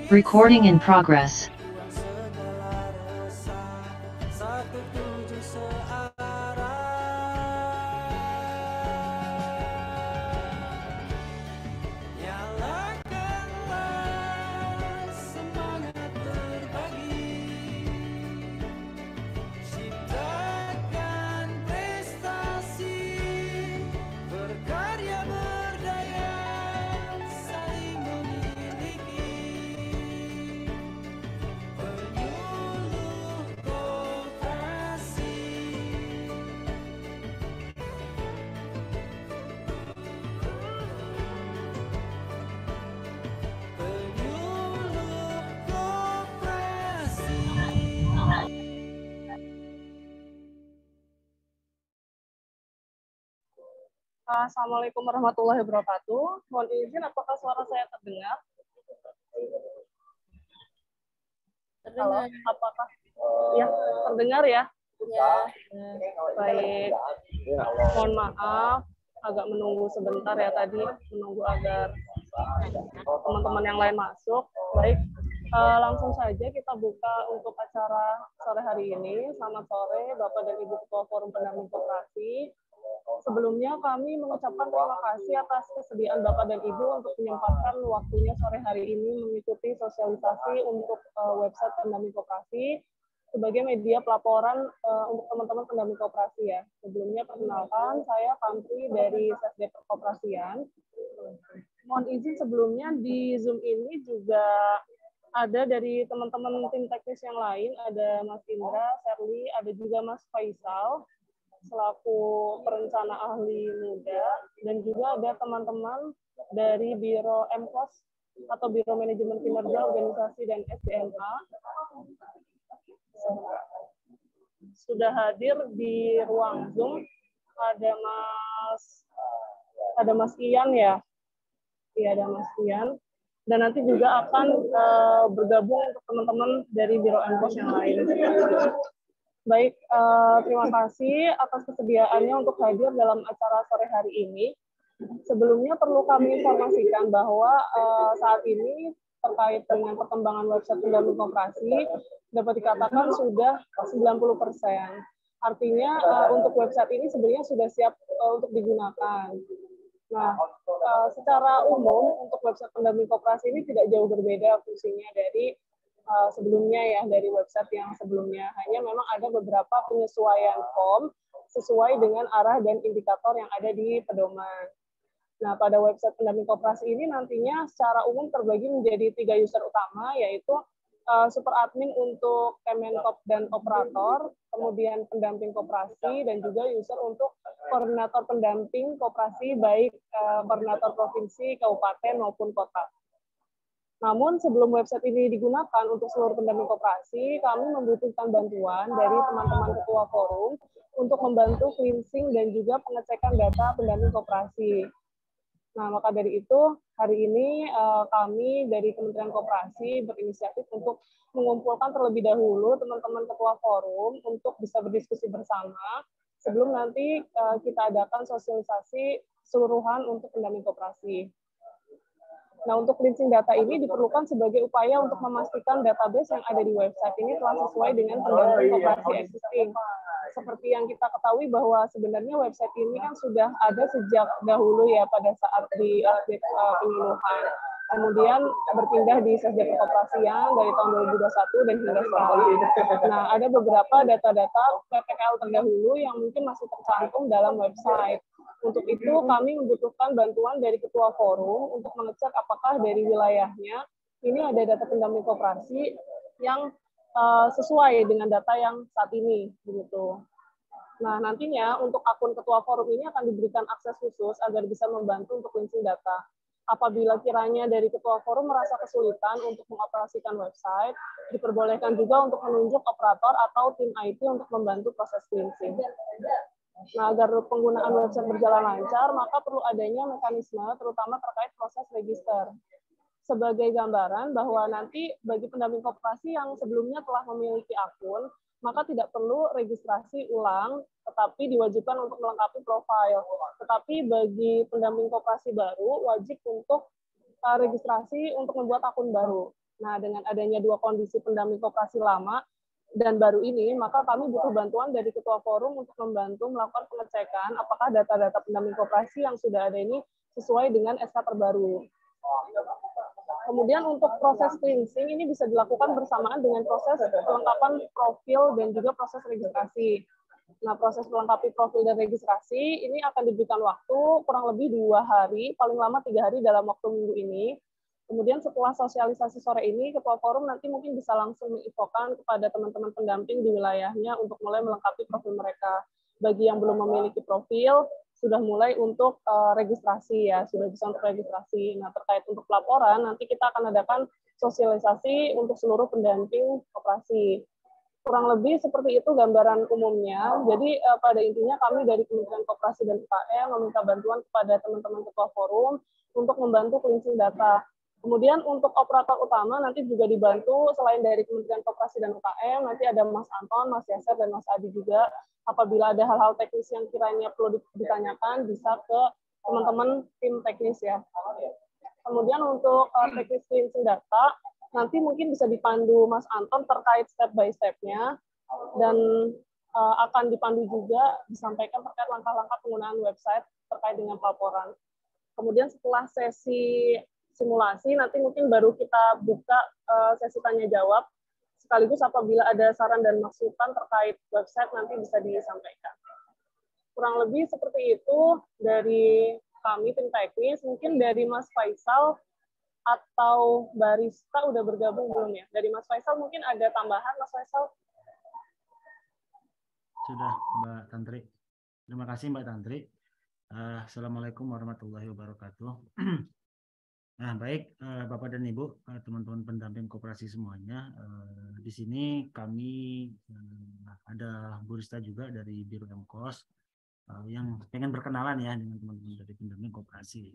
Recording in progress. Assalamualaikum warahmatullahi wabarakatuh. Mohon izin, apakah suara saya terdengar? Halo, apakah ya terdengar ya? Ya. Baik. Mohon maaf, agak menunggu sebentar ya tadi, menunggu agar teman-teman yang lain masuk. Baik, langsung saja kita buka untuk acara sore hari ini. Selamat sore, Bapak dan Ibu Ketua Forum Pendamping Koperasi. Sebelumnya kami mengucapkan terima kasih atas kesediaan Bapak dan Ibu untuk menyempatkan waktunya sore hari ini mengikuti sosialisasi untuk website pendamping koperasi sebagai media pelaporan untuk teman-teman pendamping koperasi ya. Sebelumnya perkenalkan, saya Pantri dari Sesdep Perkoperasian. Mohon izin sebelumnya di Zoom ini juga ada dari teman-teman tim teknis yang lain, ada Mas Indra, Serly, ada juga Mas Faisal selaku perencana ahli muda, dan juga ada teman-teman dari Biro MKOS atau Biro Manajemen Kinerja Organisasi dan SDMA sudah hadir di ruang Zoom. Ada Mas Ian ya, iya ada Mas Ian, dan nanti juga akan bergabung untuk teman-teman dari Biro MKOS yang lain. Baik, terima kasih atas kesediaannya untuk hadir dalam acara sore hari ini. Sebelumnya perlu kami informasikan bahwa saat ini terkait dengan perkembangan website pendamping koperasi dapat dikatakan sudah 90%. Artinya untuk website ini sebenarnya sudah siap untuk digunakan. Nah, secara umum untuk website pendamping koperasi ini tidak jauh berbeda fungsinya dari sebelumnya ya, dari website yang sebelumnya. Hanya memang ada beberapa penyesuaian form sesuai dengan arah dan indikator yang ada di pedoman. Nah, pada website pendamping koperasi ini nantinya secara umum terbagi menjadi 3 user utama, yaitu super admin untuk Kemenkop dan operator, kemudian pendamping koperasi, dan juga user untuk koordinator pendamping koperasi, baik koordinator provinsi, kabupaten, maupun kota. Namun sebelum website ini digunakan untuk seluruh pendamping koperasi, kami membutuhkan bantuan dari teman-teman ketua forum untuk membantu cleansing dan juga pengecekan data pendamping koperasi. Nah, maka dari itu, hari ini kami dari Kementerian Koperasi berinisiatif untuk mengumpulkan terlebih dahulu teman-teman ketua forum untuk bisa berdiskusi bersama sebelum nanti kita adakan sosialisasi keseluruhan untuk pendamping koperasi. Nah, untuk cleansing data ini diperlukan sebagai upaya untuk memastikan database yang ada di website ini telah sesuai dengan pendamping koperasi existing. Seperti yang kita ketahui bahwa sebenarnya website ini kan sudah ada sejak dahulu ya pada saat di update penyuluhan. Kemudian berpindah di Sesdep Perkoperasian dari tahun 2021 dan hingga sekarang. Nah, ada beberapa data-data PPKL terdahulu yang mungkin masih tercantum dalam website. Untuk itu kami membutuhkan bantuan dari ketua forum untuk mengecek apakah dari wilayahnya ini ada data pendamping koperasi yang sesuai dengan data yang saat ini, begitu. Nah, nantinya untuk akun ketua forum ini akan diberikan akses khusus agar bisa membantu untuk cleansing data. Apabila kiranya dari ketua forum merasa kesulitan untuk mengoperasikan website, diperbolehkan juga untuk menunjuk operator atau tim IT untuk membantu proses cleansing. Nah, agar penggunaan website berjalan lancar, maka perlu adanya mekanisme terutama terkait proses register. Sebagai gambaran bahwa nanti bagi pendamping koperasi yang sebelumnya telah memiliki akun, maka tidak perlu registrasi ulang, tetapi diwajibkan untuk melengkapi profil. Tetapi bagi pendamping koperasi baru, wajib untuk registrasi untuk membuat akun baru. Nah, dengan adanya dua kondisi pendamping koperasi lama dan baru ini, maka kami butuh bantuan dari Ketua Forum untuk membantu melakukan pengecekan apakah data-data pendamping koperasi yang sudah ada ini sesuai dengan SK terbaru. Kemudian untuk proses cleansing ini bisa dilakukan bersamaan dengan proses kelengkapan profil dan juga proses registrasi. Nah, proses melengkapi profil dan registrasi ini akan diberikan waktu kurang lebih 2 hari, paling lama 3 hari dalam waktu minggu ini. Kemudian setelah sosialisasi sore ini, Ketua Forum nanti mungkin bisa langsung menginfokan kepada teman-teman pendamping di wilayahnya untuk mulai melengkapi profil mereka. Bagi yang belum memiliki profil, sudah mulai untuk registrasi ya, sudah bisa untuk registrasi. Nah, terkait untuk pelaporan, nanti kita akan adakan sosialisasi untuk seluruh pendamping koperasi. Kurang lebih seperti itu gambaran umumnya. Jadi pada intinya kami dari Kementerian Koperasi dan UKM meminta bantuan kepada teman-teman Ketua Forum untuk membantu cleansing data. Kemudian untuk operator utama nanti juga dibantu selain dari Kementerian Koperasi dan UKM, nanti ada Mas Anton, Mas Yaser, dan Mas Adi juga. Apabila ada hal-hal teknis yang kiranya perlu ditanyakan, bisa ke teman-teman tim teknis ya. Kemudian untuk teknis cleansing data, nanti mungkin bisa dipandu Mas Anton terkait step by step-nya, dan akan dipandu juga disampaikan terkait langkah-langkah penggunaan website terkait dengan pelaporan. Kemudian setelah sesi simulasi, nanti mungkin baru kita buka sesi tanya-jawab, sekaligus apabila ada saran dan masukan terkait website nanti bisa disampaikan. Kurang lebih seperti itu dari kami, tim teknis. Mungkin dari Mas Faisal atau barista udah bergabung belum ya? Dari Mas Faisal mungkin ada tambahan, Mas Faisal? Sudah, Mbak Tantri. Terima kasih, Mbak Tantri. Assalamualaikum warahmatullahi wabarakatuh. Nah, baik Bapak dan Ibu, teman-teman pendamping koperasi semuanya. Di sini kami ada Bu Rista juga dari Biro Emkos yang pengen berkenalan ya dengan teman-teman dari pendamping koperasi.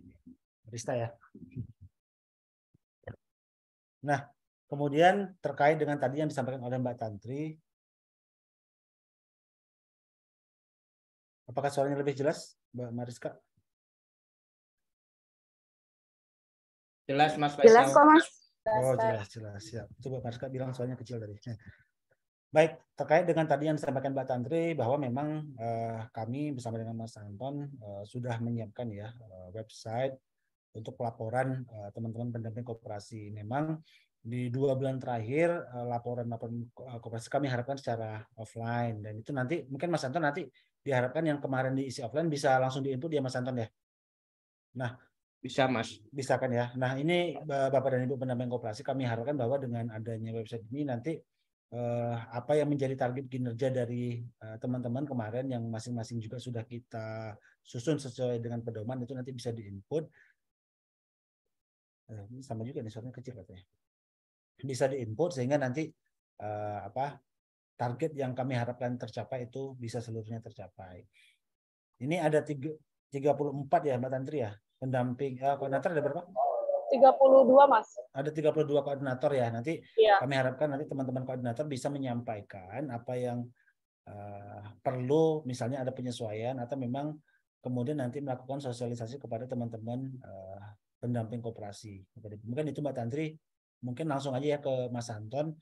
Rista ya. Nah, kemudian terkait dengan tadi yang disampaikan oleh Mbak Tantri, apakah suaranya lebih jelas, Mbak Mariska? Jelas, Mas Faisal. Jelas kok, Mas. Oh, jelas. Ya. Coba Mariska bilang suaranya kecil tadi. Baik, terkait dengan tadi yang disampaikan Mbak Tantri, bahwa memang kami bersama dengan Mas Anton sudah menyiapkan ya website untuk pelaporan teman-teman pendamping koperasi. Memang di 2 bulan terakhir laporan koperasi kami harapkan secara offline, dan itu nanti mungkin Mas Anton nanti diharapkan yang kemarin diisi offline bisa langsung diinput ya Mas Anton ya. Nah, bisa Mas. Bisa kan ya. Nah, ini Bapak dan Ibu pendamping koperasi, kami harapkan bahwa dengan adanya website ini nanti apa yang menjadi target kinerja dari teman-teman kemarin yang masing-masing juga sudah kita susun sesuai dengan pedoman, itu nanti bisa diinput. Sama juga nih, suaranya kecil katanya. Bisa diinput sehingga nanti target yang kami harapkan tercapai itu bisa seluruhnya tercapai. Ini ada 34 ya Mbak Tantri ya, pendamping koordinator ada berapa? 32 Mas. Ada 32 koordinator ya. Nanti kami harapkan nanti teman-teman koordinator bisa menyampaikan apa yang perlu, misalnya ada penyesuaian atau memang kemudian nanti melakukan sosialisasi kepada teman-teman pendamping koperasi. Mungkin itu Mbak Tantri, mungkin langsung aja ya ke Mas Anton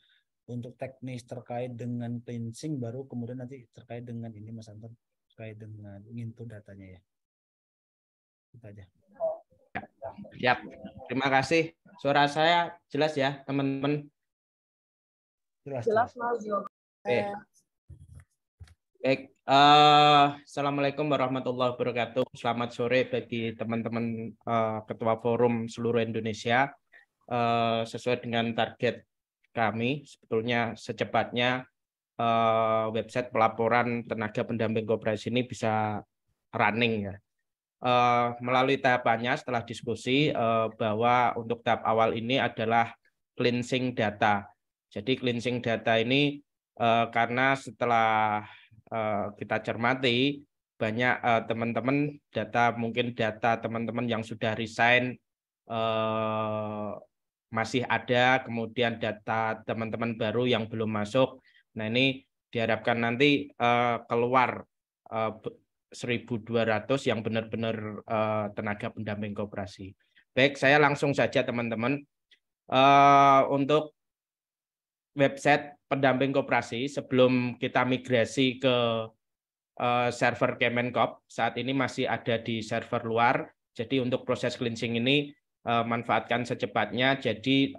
untuk teknis terkait dengan cleansing, baru kemudian nanti terkait dengan ini Mas Anton terkait dengan input datanya ya. Itu aja. Siap. Terima kasih. Suara saya jelas ya, teman-teman? Jelas Mas. Baik. Assalamualaikum warahmatullahi wabarakatuh. Selamat sore bagi teman-teman Ketua Forum seluruh Indonesia. Sesuai dengan target kami, sebetulnya secepatnya website pelaporan tenaga pendamping koperasi ini bisa running ya. Melalui tahapannya setelah diskusi bahwa untuk tahap awal ini adalah cleansing data. Jadi cleansing data ini karena setelah kita cermati banyak teman-teman mungkin data teman-teman yang sudah resign masih ada, kemudian data teman-teman baru yang belum masuk. Nah, ini diharapkan nanti keluar 1.200 yang benar-benar tenaga pendamping koperasi. Baik, saya langsung saja teman-teman. untuk website pendamping koperasi sebelum kita migrasi ke server Kemenkop. Saat ini masih ada di server luar. Jadi untuk proses cleansing ini manfaatkan secepatnya. Jadi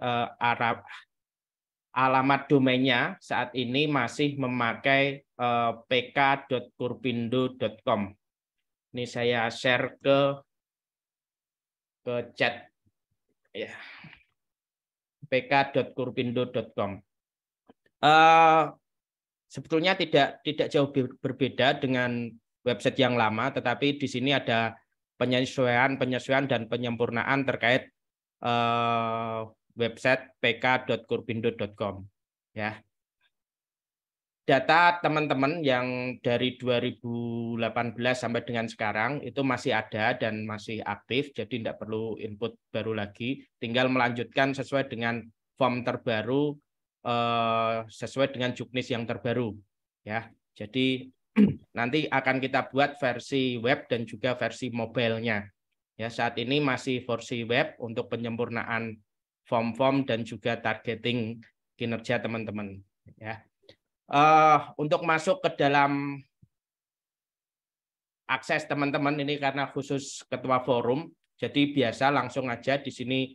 alamat domainnya saat ini masih memakai pk.kurpindo.com. Ini saya share ke chat ya. pk.kurpindo.com. Sebetulnya tidak jauh berbeda dengan website yang lama, tetapi di sini ada penyesuaian dan penyempurnaan terkait website pk.kurpindo.com ya. Data teman-teman yang dari 2018 sampai dengan sekarang itu masih ada dan masih aktif, jadi tidak perlu input baru lagi, tinggal melanjutkan sesuai dengan form terbaru, sesuai dengan juknis yang terbaru ya. Jadi nanti akan kita buat versi web dan juga versi mobile-nya ya. Saat ini masih versi web untuk penyempurnaan form-form dan juga targeting kinerja teman-teman ya. Untuk masuk ke dalam akses teman-teman ini karena khusus ketua forum, jadi biasa langsung aja di sini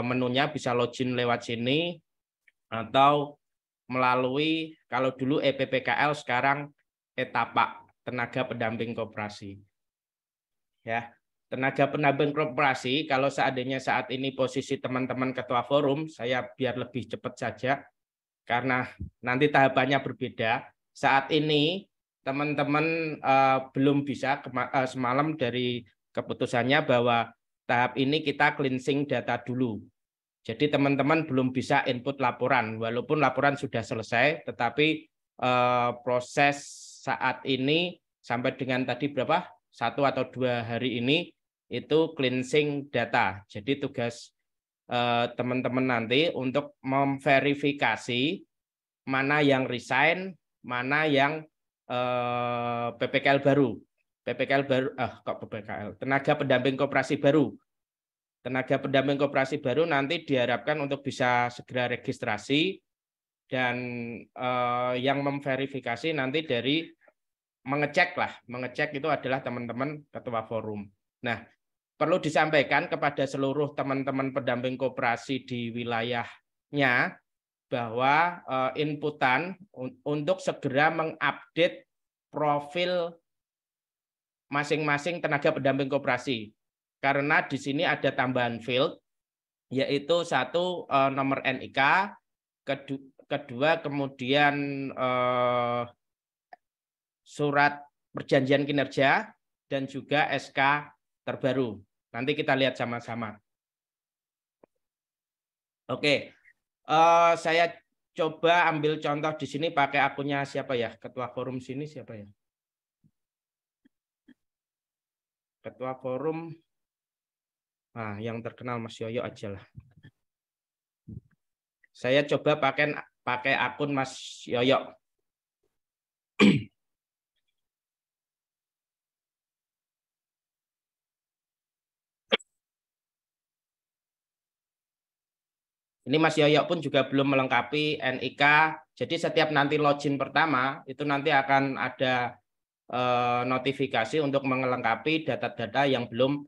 menunya bisa login lewat sini atau melalui, kalau dulu EPPKL sekarang Etapak, tenaga pendamping koperasi ya. Tenaga pendamping koperasi, kalau seandainya saat ini posisi teman-teman ketua forum, saya biar lebih cepat saja karena nanti tahapannya berbeda. Saat ini teman-teman belum bisa, semalam dari keputusannya bahwa tahap ini kita cleansing data dulu. Jadi teman-teman belum bisa input laporan, walaupun laporan sudah selesai, tetapi proses saat ini sampai dengan tadi berapa? 1 atau 2 hari ini itu cleansing data. Jadi tugas teman-teman nanti untuk memverifikasi mana yang resign, mana yang PPKL baru. PPKL baru, kok PPKL? Tenaga pendamping koperasi baru. Tenaga pendamping koperasi baru nanti diharapkan untuk bisa segera registrasi dan yang memverifikasi nanti dari mengecek itu adalah teman-teman ketua forum. Nah, perlu disampaikan kepada seluruh teman-teman pendamping koperasi di wilayahnya bahwa inputan untuk segera mengupdate profil masing-masing tenaga pendamping koperasi. Karena di sini ada tambahan field, yaitu 1 nomor NIK, kedua kemudian surat perjanjian kinerja, dan juga SK terbaru. Nanti kita lihat sama-sama. Oke, saya coba ambil contoh di sini pakai akunnya siapa ya? Ketua forum sini siapa ya? Ketua forum, nah yang terkenal Mas Yoyo aja lah. Saya coba pakai akun Mas Yoyo. Ini Mas Yoyo pun juga belum melengkapi NIK. Jadi setiap nanti login pertama itu nanti akan ada notifikasi untuk melengkapi data-data yang belum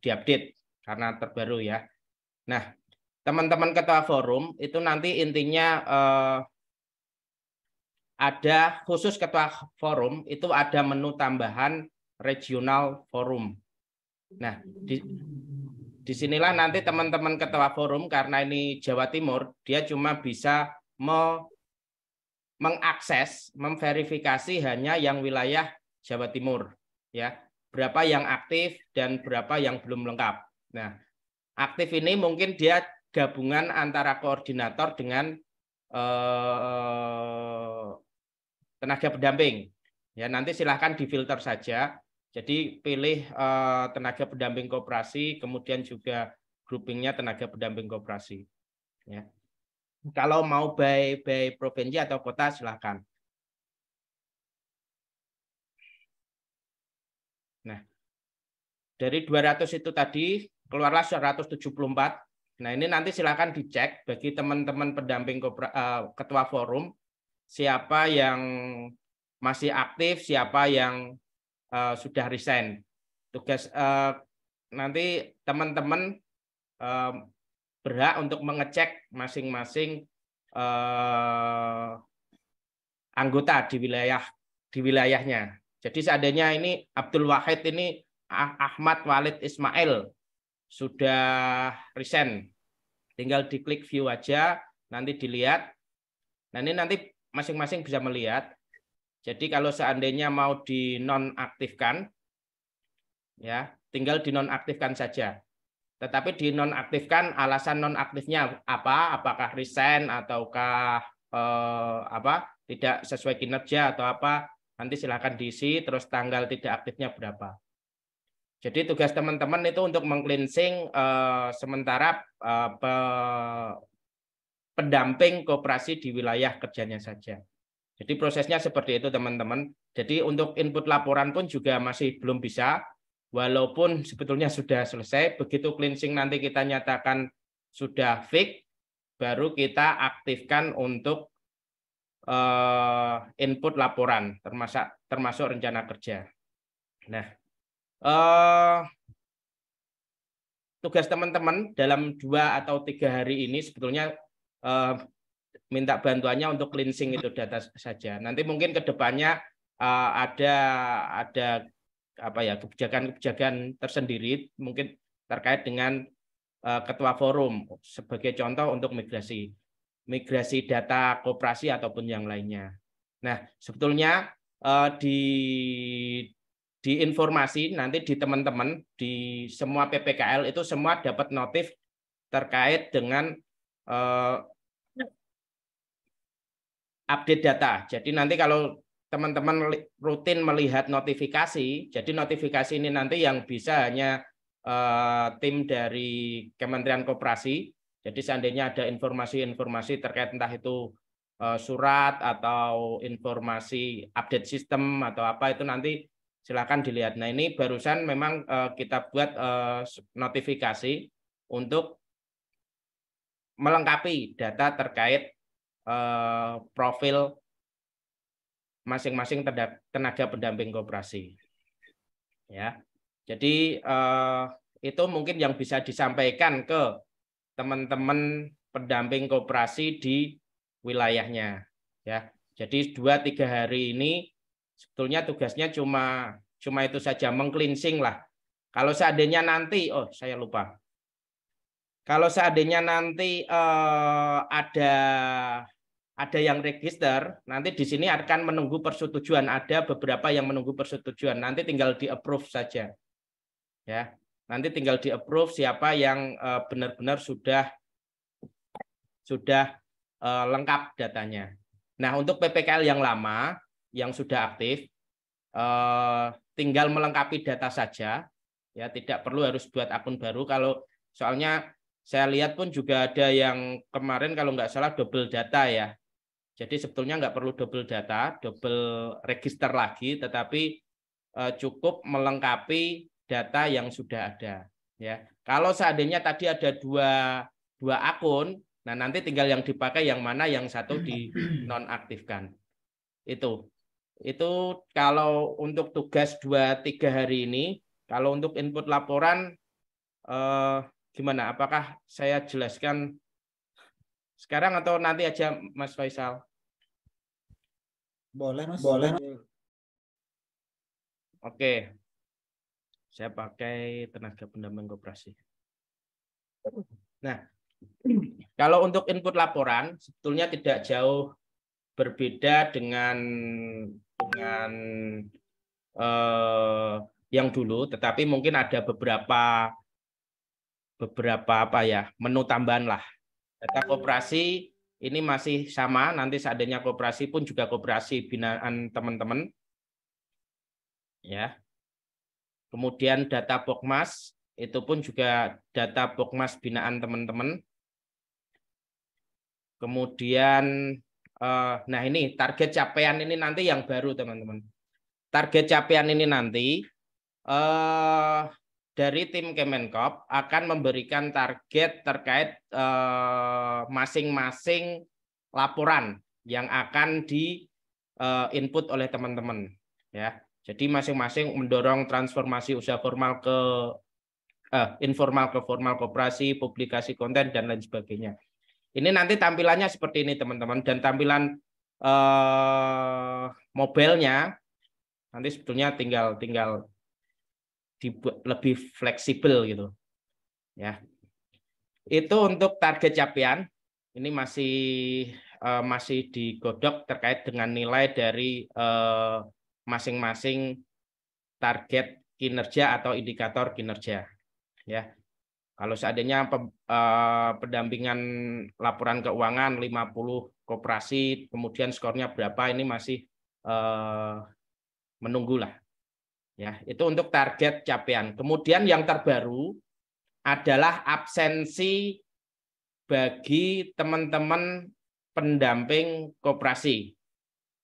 diupdate karena terbaru ya. Nah, teman-teman ketua forum itu nanti intinya ada khusus ketua forum itu ada menu tambahan regional forum. Nah, disinilah nanti teman-teman ketua forum, karena ini Jawa Timur, dia cuma bisa mengakses, memverifikasi hanya yang wilayah Jawa Timur, ya. Berapa yang aktif dan berapa yang belum lengkap. Nah, aktif ini mungkin dia gabungan antara koordinator dengan tenaga pendamping. Ya, nanti silahkan difilter saja. Jadi pilih tenaga pendamping koperasi, kemudian juga groupingnya tenaga pendamping koperasi. Ya. Kalau mau by provinsi atau kota silahkan. Nah, dari 200 itu tadi keluarlah 174. Nah, ini nanti silakan dicek bagi teman-teman pendamping ketua forum, siapa yang masih aktif, siapa yang sudah resign. Tugas nanti teman-teman berhak untuk mengecek masing-masing anggota di wilayahnya. Jadi seandainya ini Abdul Wahid ini Ahmad Walid Ismail sudah resign, tinggal diklik view aja, nanti dilihat. Nah, ini nanti masing-masing bisa melihat. Jadi kalau seandainya mau dinonaktifkan, ya tinggal dinonaktifkan saja. Tetapi dinonaktifkan, alasan nonaktifnya apa? Apakah resign ataukah tidak sesuai kinerja atau apa? Nanti silakan diisi, terus tanggal tidak aktifnya berapa. Jadi tugas teman-teman itu untuk meng-cleansing sementara pendamping koperasi di wilayah kerjanya saja. Jadi prosesnya seperti itu teman-teman. Jadi untuk input laporan pun juga masih belum bisa, walaupun sebetulnya sudah selesai. Begitu cleansing nanti kita nyatakan sudah fix, baru kita aktifkan untuk input laporan, termasuk rencana kerja. Nah, tugas teman-teman dalam 2 atau 3 hari ini sebetulnya minta bantuannya untuk cleansing itu data saja. Nanti mungkin ke depannya ada kebijakan-kebijakan tersendiri mungkin terkait dengan ketua forum sebagai contoh untuk migrasi data koperasi ataupun yang lainnya. Nah, sebetulnya di informasi nanti di teman-teman di semua PPKL itu semua dapat notif terkait dengan update data. Jadi nanti kalau teman-teman rutin melihat notifikasi, jadi notifikasi ini nanti yang bisa hanya tim dari Kementerian Koperasi. Jadi seandainya ada informasi-informasi terkait entah itu surat atau informasi update sistem atau apa itu nanti silakan dilihat. Nah, ini barusan memang kita buat notifikasi untuk melengkapi data terkait profil masing-masing tenaga pendamping koperasi. Ya, jadi itu mungkin yang bisa disampaikan ke teman-teman pendamping koperasi di wilayahnya. Ya, jadi 2-3 hari ini sebetulnya tugasnya cuma itu saja, meng-cleansing lah. Kalau seandainya nanti, saya lupa. Kalau seandainya nanti ada yang register, nanti di sini akan menunggu persetujuan. Ada beberapa yang menunggu persetujuan. Nanti tinggal di-approve saja. Ya, nanti tinggal di-approve siapa yang benar-benar sudah lengkap datanya. Nah, untuk PPKL yang lama yang sudah aktif, tinggal melengkapi data saja. Ya, tidak perlu harus buat akun baru. Kalau soalnya saya lihat pun juga ada yang kemarin kalau nggak salah double data ya. Jadi sebetulnya nggak perlu double data, double register lagi, tetapi cukup melengkapi data yang sudah ada. Ya, kalau seandainya tadi ada dua akun, nah nanti tinggal yang dipakai yang mana, yang satu dinonaktifkan. Itu kalau untuk tugas 2-3 hari ini. Kalau untuk input laporan gimana? Apakah saya jelaskan sekarang atau nanti aja Mas Faisal? Boleh, Mas. Boleh. Oke. Saya pakai tenaga pendamping koperasi. Nah, kalau untuk input laporan sebetulnya tidak jauh berbeda dengan yang dulu, tetapi mungkin ada beberapa menu tambahan lah. Data koperasi ini masih sama, nanti seandainya koperasi pun juga koperasi binaan teman-teman. Ya. Kemudian data Pokmas itu pun juga data Pokmas binaan teman-teman. Kemudian nah ini target capaian ini nanti yang baru teman-teman. Target capaian ini nanti dari tim Kemenkop akan memberikan target terkait masing-masing laporan yang akan di input oleh teman-teman, ya. Jadi masing-masing mendorong transformasi usaha formal ke informal ke formal, koperasi, publikasi konten dan lain sebagainya. Ini nanti tampilannya seperti ini teman-teman, dan tampilan mobilenya nanti sebetulnya tinggal dibuat lebih fleksibel gitu, ya. Itu untuk target capaian. Ini masih digodok terkait dengan nilai dari masing-masing target kinerja atau indikator kinerja, ya. Kalau seandainya pendampingan laporan keuangan 50 koperasi, kemudian skornya berapa, ini masih menunggulah, ya. Itu untuk target capaian. Kemudian yang terbaru adalah absensi bagi teman-teman pendamping koperasi,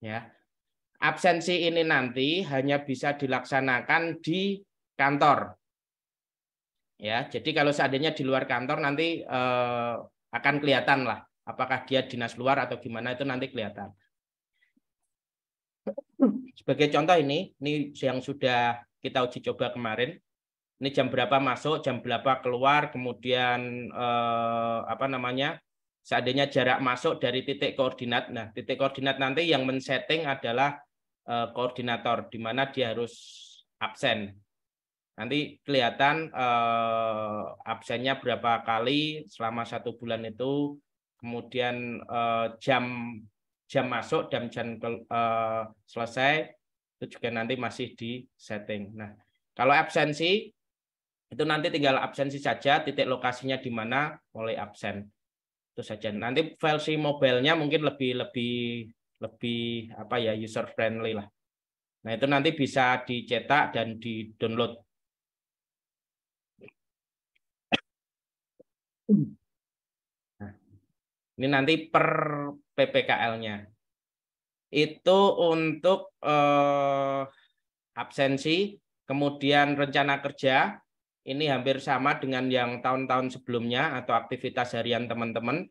ya. Absensi ini nanti hanya bisa dilaksanakan di kantor, ya. Jadi kalau seandainya di luar kantor nanti akan kelihatan lah apakah dia dinas luar atau gimana, itu nanti kelihatan. Sebagai contoh ini yang sudah kita uji coba kemarin. Ini jam berapa masuk, jam berapa keluar, kemudian seandainya jarak masuk dari titik koordinat. Nah, titik koordinat nanti yang men-setting adalah koordinator, di mana dia harus absen. Nanti kelihatan absennya berapa kali selama 1 bulan itu, kemudian jam masuk dan jam selesai itu juga nanti masih di setting. Nah, kalau absensi itu nanti tinggal absensi saja, titik lokasinya di mana, mulai absen. Itu saja. Nanti versi mobilenya mungkin lebih user friendly lah. Nah, itu nanti bisa dicetak dan di-download. Nah, ini nanti per PPKL-nya. Itu untuk absensi, kemudian rencana kerja. Ini hampir sama dengan yang tahun-tahun sebelumnya atau aktivitas harian teman-teman.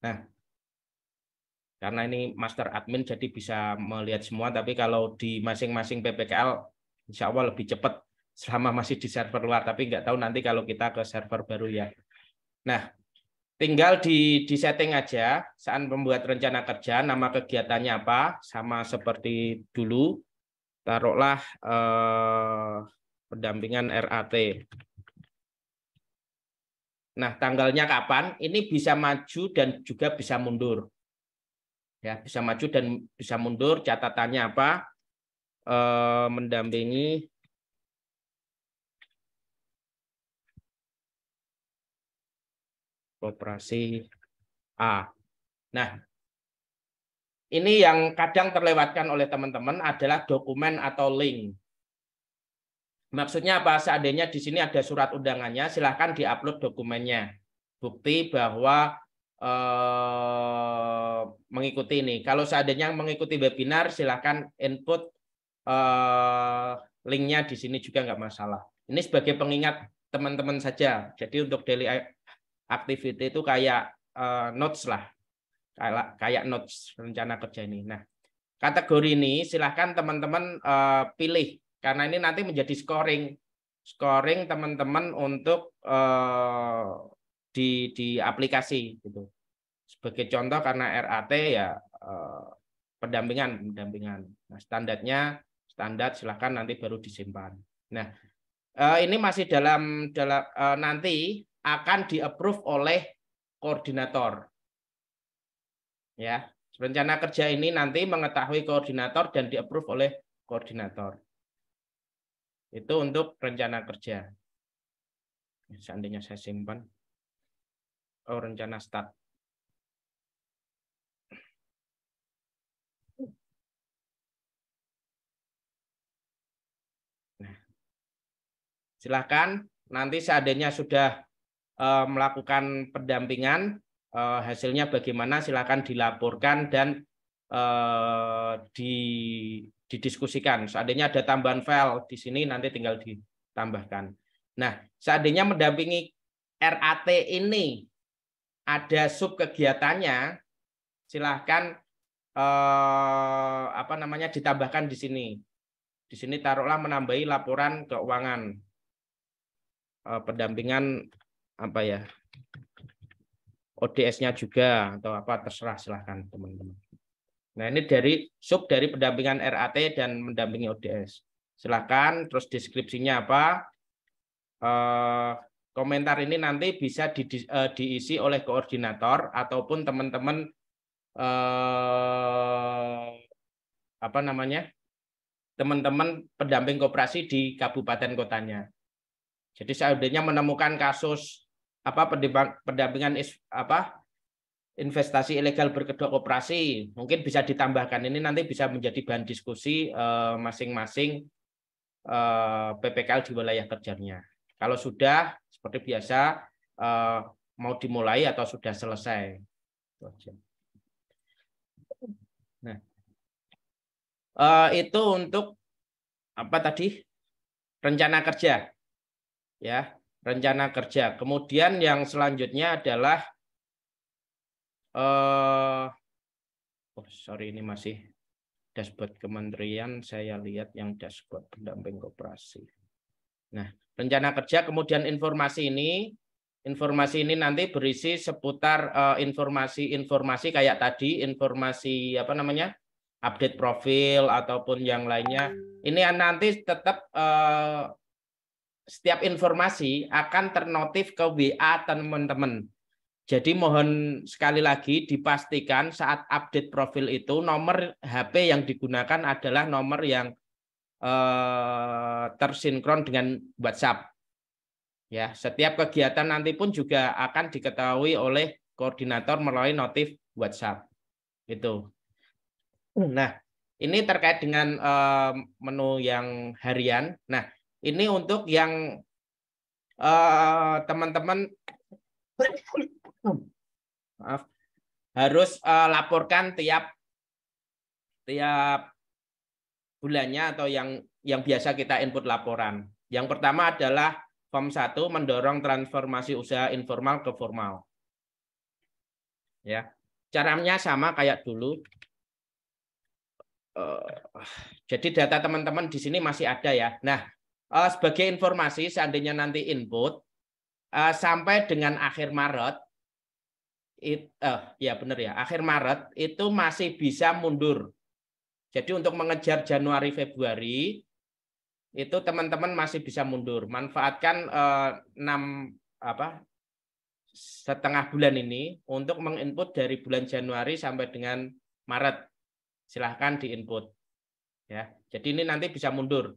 Nah, karena ini master admin jadi bisa melihat semua, tapi kalau di masing-masing PPKL insya Allah lebih cepat selama masih di server luar, tapi nggak tahu nanti kalau kita ke server baru, ya. Nah, tinggal di setting aja saat membuat rencana kerja, nama kegiatannya apa, sama seperti dulu. Taruhlah pendampingan RAT. Nah, tanggalnya kapan? Ini bisa maju dan juga bisa mundur. Ya, bisa maju dan bisa mundur. Catatannya apa? Mendampingi koperasi A. Nah, ini yang kadang terlewatkan oleh teman-teman adalah dokumen atau link. Maksudnya apa? Seandainya di sini ada surat undangannya, silahkan diupload dokumennya. Bukti bahwa mengikuti ini. Kalau seandainya mengikuti webinar, silahkan input linknya di sini juga nggak masalah. Ini sebagai pengingat teman-teman saja. Jadi untuk daily activity itu kayak notes lah. Kayak notes rencana kerja ini. Nah, kategori ini silahkan teman-teman pilih, karena ini nanti menjadi scoring teman-teman untuk di aplikasi gitu. Sebagai contoh, karena RAT ya pendampingan. Nah, standar silahkan nanti baru disimpan. Nah, ini masih dalam nanti akan di-approve oleh koordinator. Ya, rencana kerja ini nanti mengetahui koordinator dan di-approve oleh koordinator. Itu untuk rencana kerja. Seandainya saya simpan. Oh, rencana start. Nah, silakan nanti seandainya sudah melakukan pendampingan, hasilnya bagaimana, silakan dilaporkan dan didiskusikan. Seandainya ada tambahan file di sini nanti tinggal ditambahkan. Nah, seandainya mendampingi RAT ini ada sub kegiatannya, silahkan ditambahkan di sini. Di sini taruhlah menambahi laporan keuangan, pendampingan apa ya, ODS-nya juga atau apa, terserah, silahkan teman-teman. Nah, ini dari sub dari pendampingan RAT dan mendampingi ODS. Silahkan, terus deskripsinya apa? Komentar ini nanti bisa diisi oleh koordinator ataupun teman-teman teman-teman pendamping koperasi di kabupaten kotanya. Jadi seandainya menemukan kasus pendampingan investasi ilegal berkedok koperasi, mungkin bisa ditambahkan. Ini nanti bisa menjadi bahan diskusi masing-masing PPKL di wilayah kerjanya. Kalau sudah seperti biasa mau dimulai atau sudah selesai. Nah, itu untuk apa tadi? Rencana kerja. Ya, rencana kerja. Kemudian yang selanjutnya adalah ini masih dashboard kementerian, saya lihat yang dashboard pendamping koperasi. Nah, rencana kerja, kemudian informasi ini nanti berisi seputar informasi kayak tadi, informasi update profil ataupun yang lainnya. Ini nanti tetap setiap informasi akan ternotif ke WA teman-teman. Jadi mohon sekali lagi dipastikan saat update profil itu nomor HP yang digunakan adalah nomor yang tersinkron dengan WhatsApp. Ya, setiap kegiatan nanti pun juga akan diketahui oleh koordinator melalui notif WhatsApp. Itu. Nah, ini terkait dengan menu yang harian. Nah, ini untuk yang teman-teman harus laporkan tiap bulannya atau yang biasa kita input laporan. Yang pertama adalah Form 1 mendorong transformasi usaha informal ke formal. Ya, caranya sama kayak dulu. Jadi data teman-teman di sini masih ada ya. Nah, sebagai informasi seandainya nanti input sampai dengan akhir Maret, akhir Maret itu masih bisa mundur. Jadi untuk mengejar Januari Februari itu teman-teman masih bisa mundur. Manfaatkan 6,5 bulan ini untuk menginput dari bulan Januari sampai dengan Maret. Silahkan diinput. Ya, jadi ini nanti bisa mundur.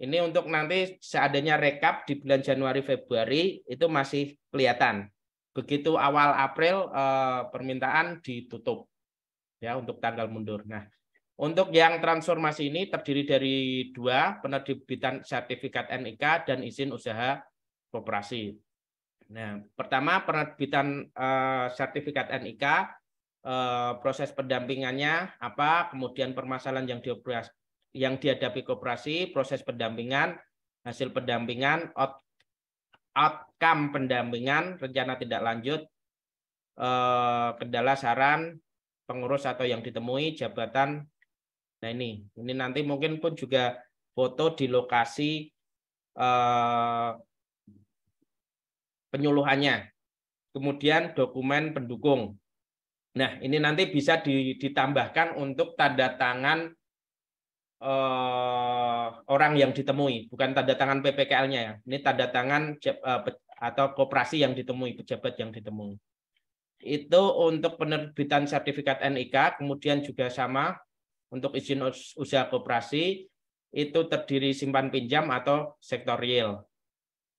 Ini untuk nanti seandainya rekap di bulan Januari Februari itu masih kelihatan. Begitu awal April permintaan ditutup ya untuk tanggal mundur. Nah, untuk yang transformasi ini terdiri dari 2, penerbitan sertifikat NIK dan izin usaha koperasi. Nah, pertama penerbitan sertifikat NIK, proses pendampingannya apa, kemudian permasalahan yang dihadapi koperasi, proses pendampingan, hasil pendampingan, outcome pendampingan, rencana tindak lanjut, kendala saran pengurus atau yang ditemui, jabatan. Nah ini nanti mungkin pun juga foto di lokasi penyuluhannya. Kemudian dokumen pendukung. Nah ini nanti bisa ditambahkan untuk tanda tangan orang yang ditemui, bukan tanda tangan PPKL-nya ya. Ini tanda tangan atau koperasi yang ditemui, pejabat yang ditemui. Itu untuk penerbitan sertifikat NIK, kemudian juga sama untuk izin usaha koperasi itu terdiri simpan pinjam atau sektor real.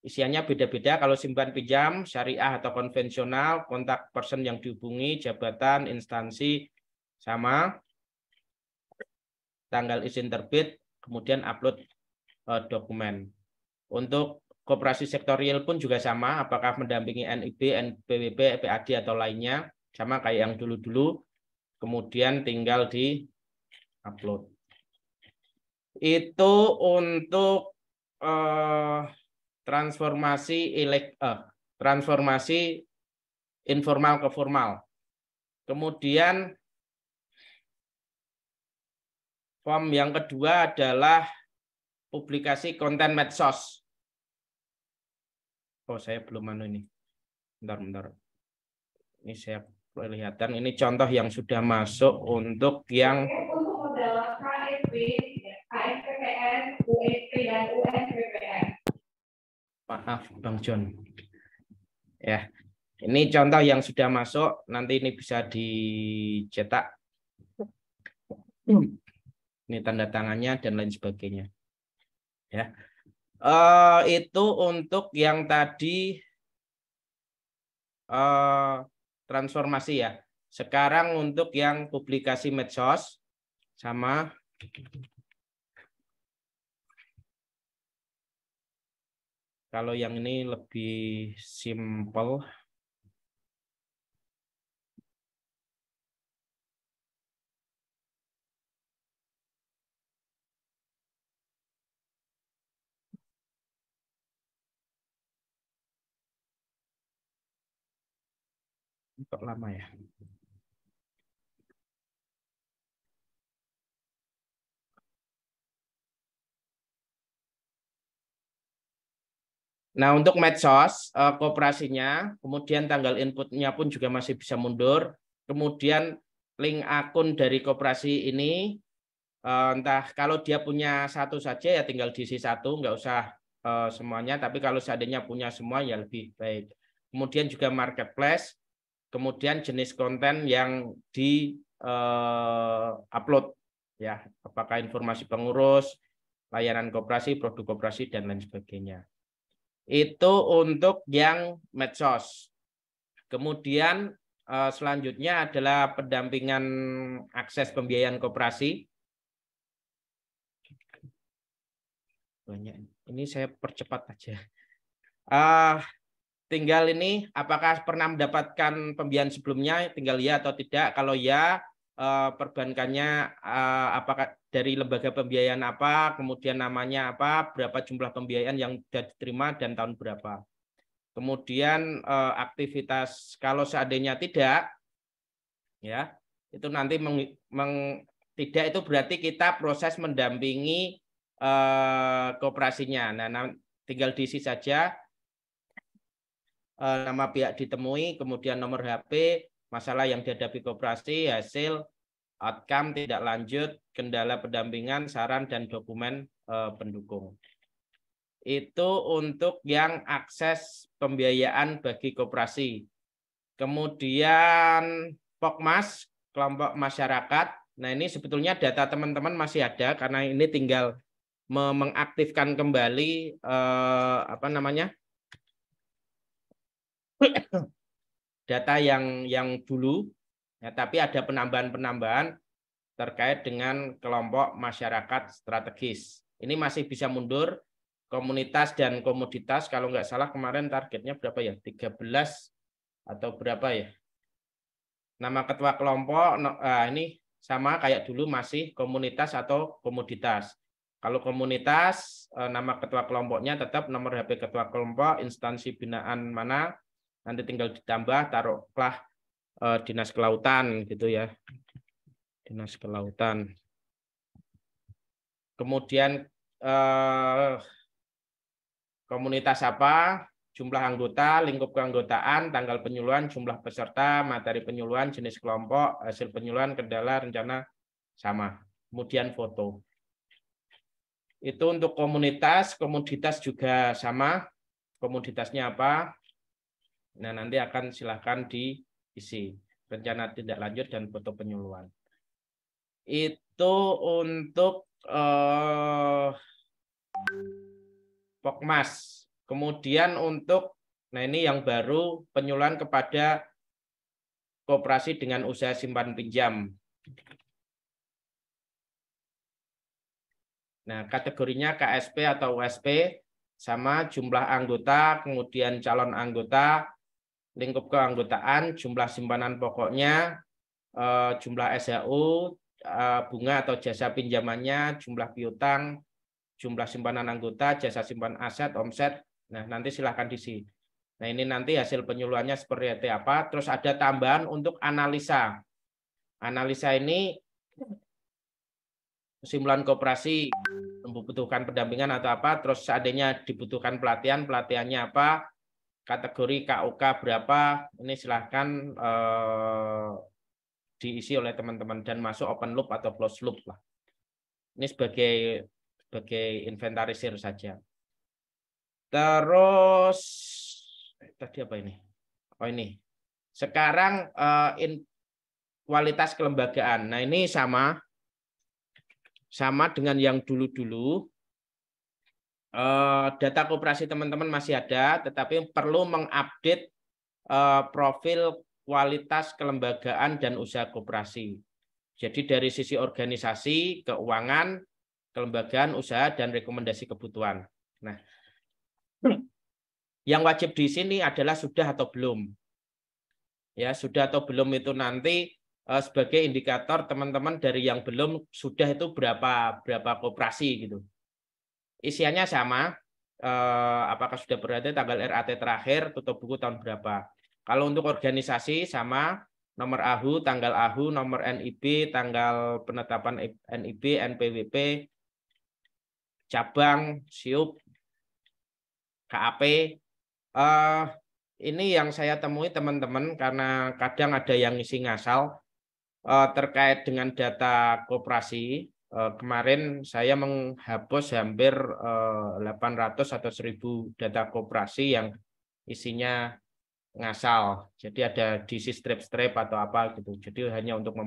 Isiannya beda-beda. Kalau simpan pinjam, syariah atau konvensional, kontak person yang dihubungi, jabatan, instansi, sama. Tanggal izin terbit, kemudian upload dokumen. Untuk koperasi sektor real pun juga sama, apakah mendampingi NIB, NPWP, PAD atau lainnya, sama kayak yang dulu-dulu, kemudian tinggal di upload. itu untuk transformasi informal ke formal. Kemudian form yang kedua adalah publikasi konten medsos. Oh, saya belum ini. Bentar. Ini saya perlihatkan. Ini contoh yang sudah masuk untuk yang maaf, Bang John. Ya, ini contoh yang sudah masuk. Nanti ini bisa dicetak. Ini tanda tangannya dan lain sebagainya. Ya, itu untuk yang tadi transformasi ya. Sekarang untuk yang publikasi medsos sama kalau yang ini lebih simple. Kok lama ya? Nah, untuk medsos, koperasinya, kemudian tanggal inputnya pun juga masih bisa mundur. Kemudian link akun dari koperasi ini, entah kalau dia punya satu saja ya tinggal diisi satu, nggak usah semuanya. Tapi kalau seandainya punya semua ya lebih baik. Kemudian juga marketplace, kemudian jenis konten yang di upload, ya, apakah informasi pengurus, layanan koperasi, produk koperasi dan lain sebagainya. Itu untuk yang medsos. Kemudian selanjutnya adalah pendampingan akses pembiayaan koperasi. Banyak. Ini saya percepat aja. Tinggal ini apakah pernah mendapatkan pembiayaan sebelumnya, tinggal ya atau tidak. Kalau ya, perbankannya apakah dari lembaga pembiayaan apa, kemudian namanya apa, berapa jumlah pembiayaan yang sudah diterima dan tahun berapa. Kemudian aktivitas kalau seandainya tidak, ya itu nanti tidak itu berarti kita proses mendampingi koperasinya. Nah, tinggal diisi saja nama pihak ditemui, kemudian nomor HP, masalah yang dihadapi koperasi, hasil, outcome, tidak lanjut, kendala pendampingan, saran, dan dokumen pendukung. Itu untuk yang akses pembiayaan bagi koperasi. Kemudian Pokmas, kelompok masyarakat. Nah, ini sebetulnya data teman-teman masih ada karena ini tinggal mengaktifkan kembali data yang dulu, ya, tapi ada penambahan-penambahan terkait dengan kelompok masyarakat strategis. Ini masih bisa mundur. Komunitas dan komoditas, kalau nggak salah kemarin targetnya berapa ya? 13 atau berapa ya? Nama ketua kelompok, ini sama kayak dulu masih komunitas atau komoditas. Kalau komunitas, nama ketua kelompoknya tetap nomor HP ketua kelompok, instansi binaan mana, nanti tinggal ditambah, taruhlah Dinas Kelautan gitu ya. Dinas Kelautan. Kemudian komunitas apa, jumlah anggota, lingkup keanggotaan, tanggal penyuluhan, jumlah peserta, materi penyuluhan, jenis kelompok, hasil penyuluhan, kendala, rencana, sama. Kemudian foto. Itu untuk komunitas, komoditas juga sama. Komoditasnya apa? Nah, nanti akan silahkan diisi. Rencana tindak lanjut dan foto penyuluhan. Itu untuk Pokmas. Kemudian untuk, nah ini yang baru, penyuluhan kepada koperasi dengan usaha simpan pinjam. Nah, kategorinya KSP atau USP, sama jumlah anggota, kemudian calon anggota, lingkup keanggotaan, jumlah simpanan pokoknya, jumlah SHU, bunga atau jasa pinjamannya, jumlah piutang, jumlah simpanan anggota, jasa simpan aset, omset. Nah, nanti silahkan diisi. Nah, ini nanti hasil penyuluhannya seperti apa. Terus ada tambahan untuk analisa. Analisa ini kesimpulan koperasi membutuhkan pendampingan atau apa, terus seandainya dibutuhkan pelatihan, pelatihannya apa, kategori KUK berapa, ini silahkan diisi oleh teman-teman dan masuk open loop atau closed loop lah. Ini sebagai inventarisir saja. Terus tadi apa ini? Oh ini. Sekarang kualitas kelembagaan. Nah, ini sama dengan yang dulu-dulu. Data koperasi teman-teman masih ada, tetapi perlu mengupdate profil kualitas kelembagaan dan usaha koperasi. Jadi dari sisi organisasi, keuangan, kelembagaan, usaha, dan rekomendasi kebutuhan. Nah, yang wajib di sini adalah sudah atau belum. Ya, sudah atau belum itu nanti sebagai indikator teman-teman dari yang belum sudah itu berapa koperasi gitu. Isiannya sama, apakah sudah berada tanggal RAT terakhir, tutup buku tahun berapa. Kalau untuk organisasi sama, nomor AHU, tanggal AHU, nomor NIB, tanggal penetapan NIB, NPWP, cabang, SIUP, KAP. Ini yang saya temui teman-teman karena kadang ada yang ngisi ngasal terkait dengan data koperasi. Kemarin saya menghapus hampir 800 atau 1000 data koperasi yang isinya ngasal. Jadi ada diisi strip-strip atau apa gitu. Jadi hanya untuk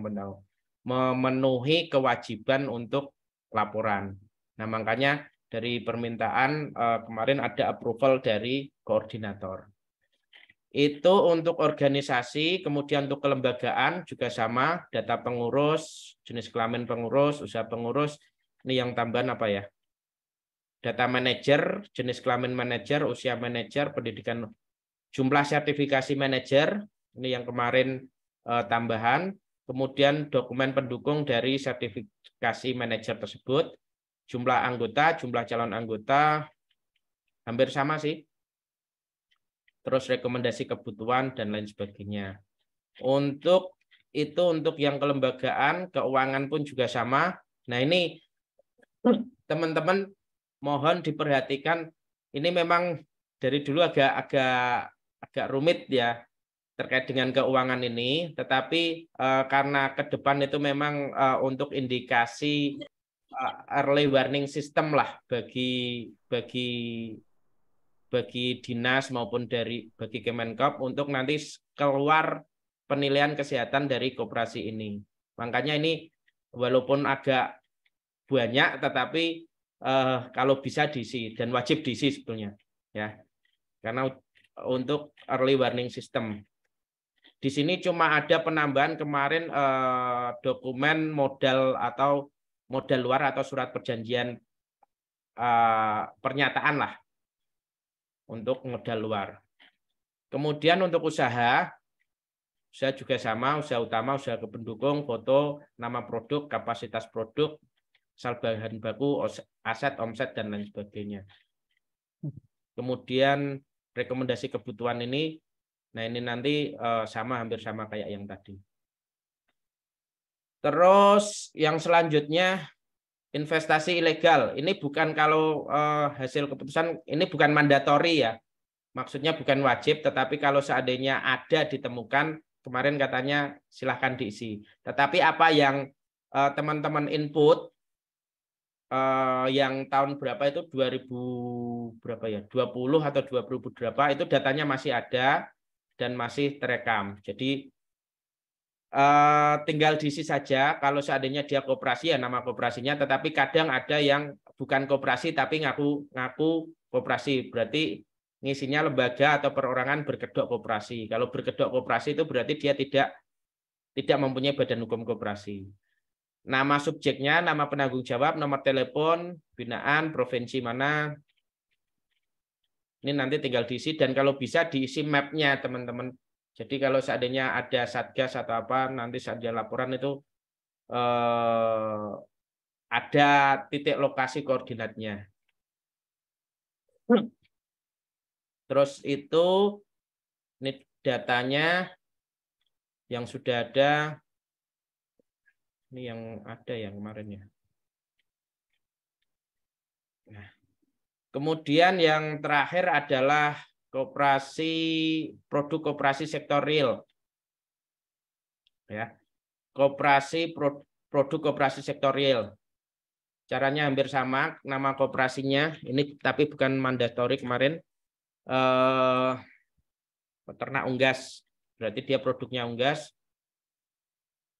memenuhi kewajiban untuk laporan. Nah, makanya dari permintaan kemarin ada approval dari koordinator. Itu untuk organisasi, kemudian untuk kelembagaan juga sama, data pengurus, jenis kelamin pengurus, usaha pengurus, ini yang tambahan apa ya? Data manajer, jenis kelamin manajer, usia manajer, pendidikan, jumlah sertifikasi manajer, ini yang kemarin tambahan, kemudian dokumen pendukung dari sertifikasi manajer tersebut, jumlah anggota, jumlah calon anggota, hampir sama sih. Terus rekomendasi kebutuhan dan lain sebagainya. Untuk yang kelembagaan, keuangan pun juga sama. Nah, ini teman-teman mohon diperhatikan, ini memang dari dulu agak rumit ya terkait dengan keuangan ini, tetapi karena ke depan itu memang untuk indikasi early warning system lah bagi dinas maupun bagi Kemenkop untuk nanti keluar penilaian kesehatan dari koperasi ini. Makanya ini walaupun agak banyak tetapi kalau bisa diisi dan wajib diisi sebetulnya ya. Karena untuk early warning system. Di sini cuma ada penambahan kemarin dokumen modal atau modal luar atau surat perjanjian pernyataan lah untuk modal luar. Kemudian untuk usaha juga sama, usaha utama, usaha pendukung, foto, nama produk, kapasitas produk, asal bahan baku, aset, omset, dan lain sebagainya. Kemudian rekomendasi kebutuhan ini, nah ini nanti hampir sama kayak yang tadi. Terus yang selanjutnya, investasi ilegal. Ini bukan kalau hasil keputusan, ini bukan mandatori ya. Maksudnya bukan wajib, tetapi kalau seandainya ada ditemukan, kemarin katanya silahkan diisi. Tetapi apa yang teman-teman input, yang tahun berapa itu 2020 atau 2000 berapa, itu datanya masih ada dan masih terekam. Jadi tinggal diisi saja. Kalau seandainya dia koperasi ya nama koperasinya, tetapi kadang ada yang bukan koperasi tapi ngaku koperasi, berarti ngisinya lembaga atau perorangan berkedok koperasi. Kalau berkedok koperasi itu berarti dia tidak mempunyai badan hukum koperasi. Nama subjeknya, nama penanggung jawab, nomor telepon, binaan, provinsi mana. Ini nanti tinggal diisi dan kalau bisa diisi map-nya teman-teman. Jadi kalau seandainya ada satgas atau apa, nanti saat dia laporan itu ada titik lokasi koordinatnya. Terus itu ini datanya yang sudah ada. Ini yang ada yang kemarin ya. Nah, kemudian yang terakhir adalah produk koperasi sektor real. Ya. Produk koperasi sektor real. Caranya hampir sama, nama koperasinya ini tapi bukan mandatori kemarin. Peternak unggas, berarti dia produknya unggas.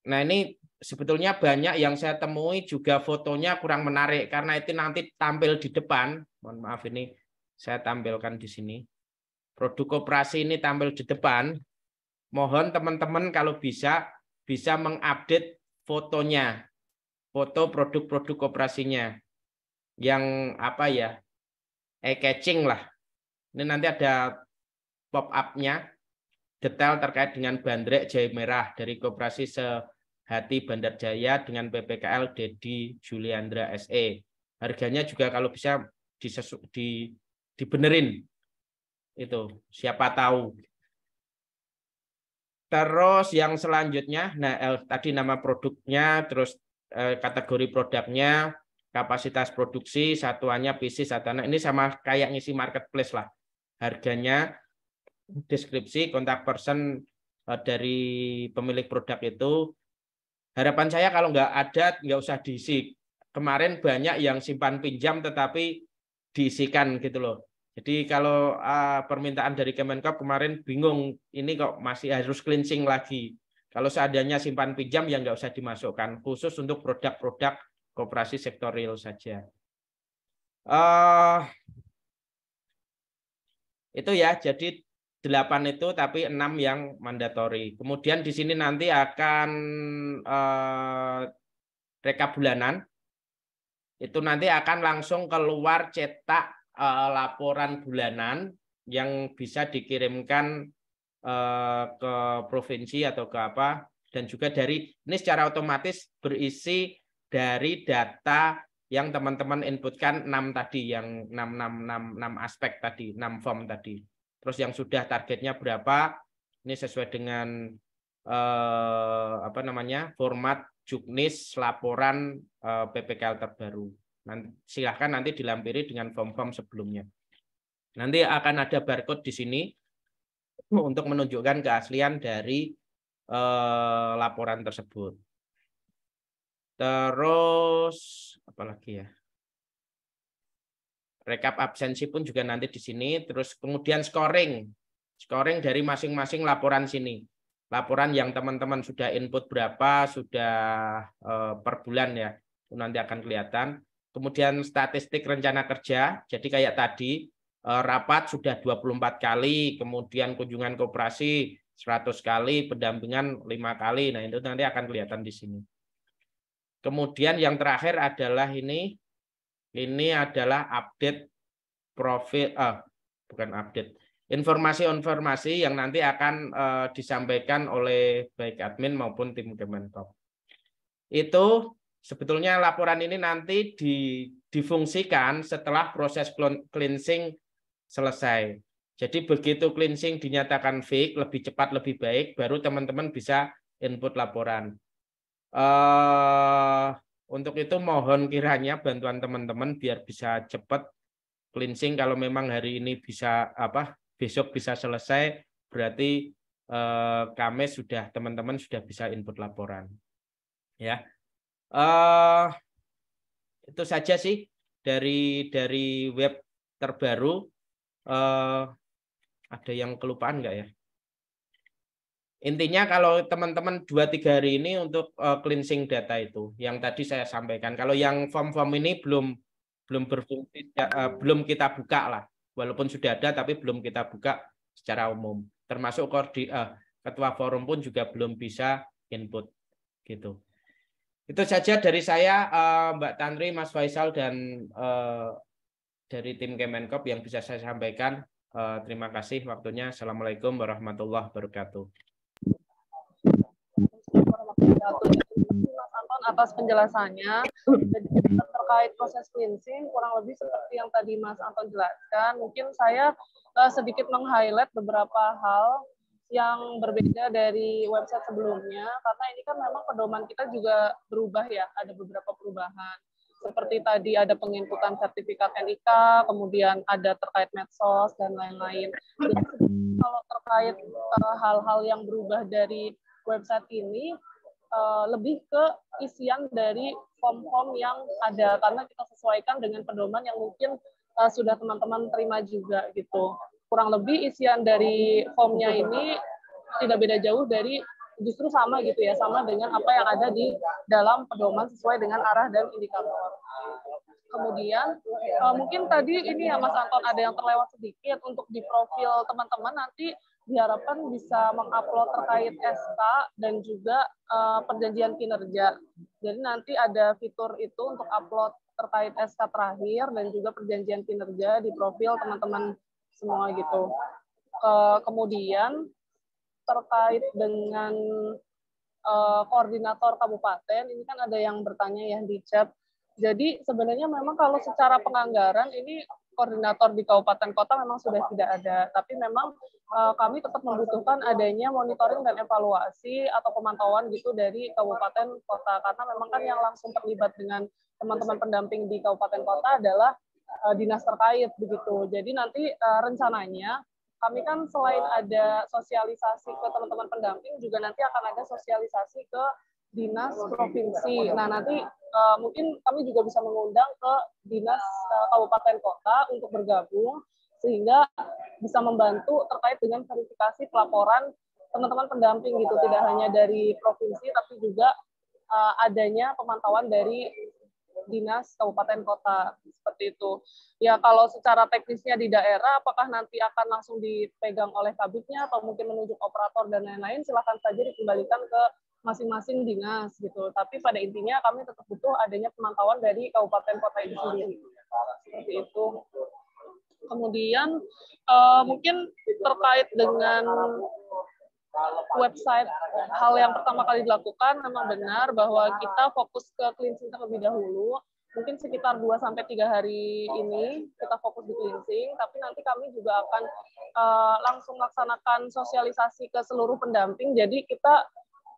Nah, ini sebetulnya banyak yang saya temui juga fotonya kurang menarik karena itu nanti tampil di depan. Mohon maaf, ini saya tampilkan di sini. Produk koperasi ini tampil di depan. Mohon teman-teman kalau bisa mengupdate fotonya, foto produk-produk koperasinya yang apa ya, eye-catching lah. Ini nanti ada pop-up-nya detail terkait dengan bandrek Jaya Merah dari Koperasi Sehati Bandar Jaya dengan PPKL Dedi Juliandra SE. Harganya juga kalau bisa dibenerin. Itu siapa tahu. Terus yang selanjutnya, nah tadi nama produknya, terus kategori produknya, kapasitas produksi, satuannya PC, satuannya ini sama kayak ngisi marketplace lah. Harganya, deskripsi, kontak person dari pemilik produk itu. Harapan saya kalau nggak ada, nggak usah diisi. Kemarin banyak yang simpan pinjam tetapi diisikan gitu loh. Jadi kalau permintaan dari Kemenkop kemarin bingung, ini kok masih harus cleansing lagi. Kalau seadanya simpan pinjam ya nggak usah dimasukkan, khusus untuk produk-produk koperasi sektor real saja. Itu ya, jadi 8 itu tapi 6 yang mandatori. Kemudian di sini nanti akan rekap bulanan. Itu nanti akan langsung keluar cetak laporan bulanan yang bisa dikirimkan ke provinsi atau ke apa, dan juga dari ini secara otomatis berisi dari data yang teman-teman inputkan 6 tadi, yang 6 aspek tadi, 6 form tadi. Terus yang sudah targetnya berapa, ini sesuai dengan apa namanya, format juknis laporan PPKL terbaru. Silahkan nanti dilampiri dengan form-form sebelumnya. Nanti akan ada barcode di sini untuk menunjukkan keaslian dari laporan tersebut. Terus apalagi ya? Rekap absensi pun juga nanti di sini. Terus kemudian scoring dari masing-masing laporan sini. Laporan yang teman-teman sudah input berapa, sudah per bulan ya, itu nanti akan kelihatan. Kemudian statistik rencana kerja, jadi kayak tadi, rapat sudah 24 kali, kemudian kunjungan koperasi 100 kali, pendampingan 5 kali, nah itu nanti akan kelihatan di sini. Kemudian yang terakhir adalah ini adalah update profil, bukan update, informasi-informasi yang nanti akan disampaikan oleh baik admin maupun tim Kemenkop. Itu sebetulnya laporan ini nanti difungsikan setelah proses cleansing selesai. Jadi begitu cleansing dinyatakan fake, lebih cepat, lebih baik, baru teman-teman bisa input laporan. Untuk itu mohon kiranya bantuan teman-teman biar bisa cepat cleansing. Kalau memang hari ini bisa besok bisa selesai, berarti Kamis teman-teman sudah bisa input laporan. Ya, itu saja sih dari web terbaru. Ada yang kelupaan nggak ya? Intinya kalau teman-teman 2-3 hari ini untuk cleansing data itu, yang tadi saya sampaikan. Kalau yang form-form ini belum berfungsi, belum kita buka lah. Walaupun sudah ada, tapi belum kita buka secara umum. Termasuk ketua forum pun juga belum bisa input, gitu. Itu saja dari saya, Mbak Tantri, Mas Faisal, dan dari tim Kemenkop yang bisa saya sampaikan. Terima kasih waktunya. Assalamualaikum warahmatullahi wabarakatuh. Mas Anton atas penjelasannya. Jadi terkait proses cleansing kurang lebih seperti yang tadi Mas Anton jelaskan. Mungkin saya sedikit meng-highlight beberapa hal yang berbeda dari website sebelumnya, karena ini kan memang pedoman kita juga berubah ya, ada beberapa perubahan. Seperti tadi ada penginputan sertifikat NIK, kemudian ada terkait medsos, dan lain-lain. Jadi kalau terkait hal-hal yang berubah dari website ini, lebih ke isian dari form-form yang ada, karena kita sesuaikan dengan pedoman yang mungkin sudah teman-teman terima juga gitu. Kurang lebih isian dari formnya ini tidak beda jauh dari, justru sama gitu ya, sama dengan apa yang ada di dalam pedoman sesuai dengan arah dan indikator. Kemudian mungkin tadi ini ya Mas Anton ada yang terlewat sedikit untuk di profil teman-teman, nanti diharapkan bisa mengupload terkait SK dan juga perjanjian kinerja. Jadi nanti ada fitur itu untuk upload terkait SK terakhir dan juga perjanjian kinerja di profil teman-teman semua gitu. Kemudian terkait dengan koordinator kabupaten, ini kan ada yang bertanya ya di chat. Jadi sebenarnya memang kalau secara penganggaran ini koordinator di kabupaten kota memang sudah tidak ada, tapi memang kami tetap membutuhkan adanya monitoring dan evaluasi atau pemantauan gitu dari kabupaten kota, karena memang kan yang langsung terlibat dengan teman-teman pendamping di kabupaten kota adalah dinas terkait begitu. Jadi nanti rencananya kami kan selain ada sosialisasi ke teman-teman pendamping, juga nanti akan ada sosialisasi ke dinas provinsi. Nah nanti mungkin kami juga bisa mengundang ke dinas kabupaten kota untuk bergabung, sehingga bisa membantu terkait dengan verifikasi pelaporan teman-teman pendamping gitu, tidak hanya dari provinsi tapi juga adanya pemantauan dari dinas kabupaten kota, seperti itu. Ya kalau secara teknisnya di daerah, apakah nanti akan langsung dipegang oleh kabitnya atau mungkin menunjuk operator dan lain-lain, silakan saja dikembalikan ke masing-masing dinas gitu. Tapi pada intinya kami tetap butuh adanya pemantauan dari kabupaten kota itu sendiri. Seperti itu. Kemudian mungkin terkait dengan website, hal yang pertama kali dilakukan memang benar bahwa kita fokus ke cleansing terlebih dahulu. Mungkin sekitar 2-3 hari ini kita fokus di cleansing, tapi nanti kami juga akan langsung melaksanakan sosialisasi ke seluruh pendamping. Jadi kita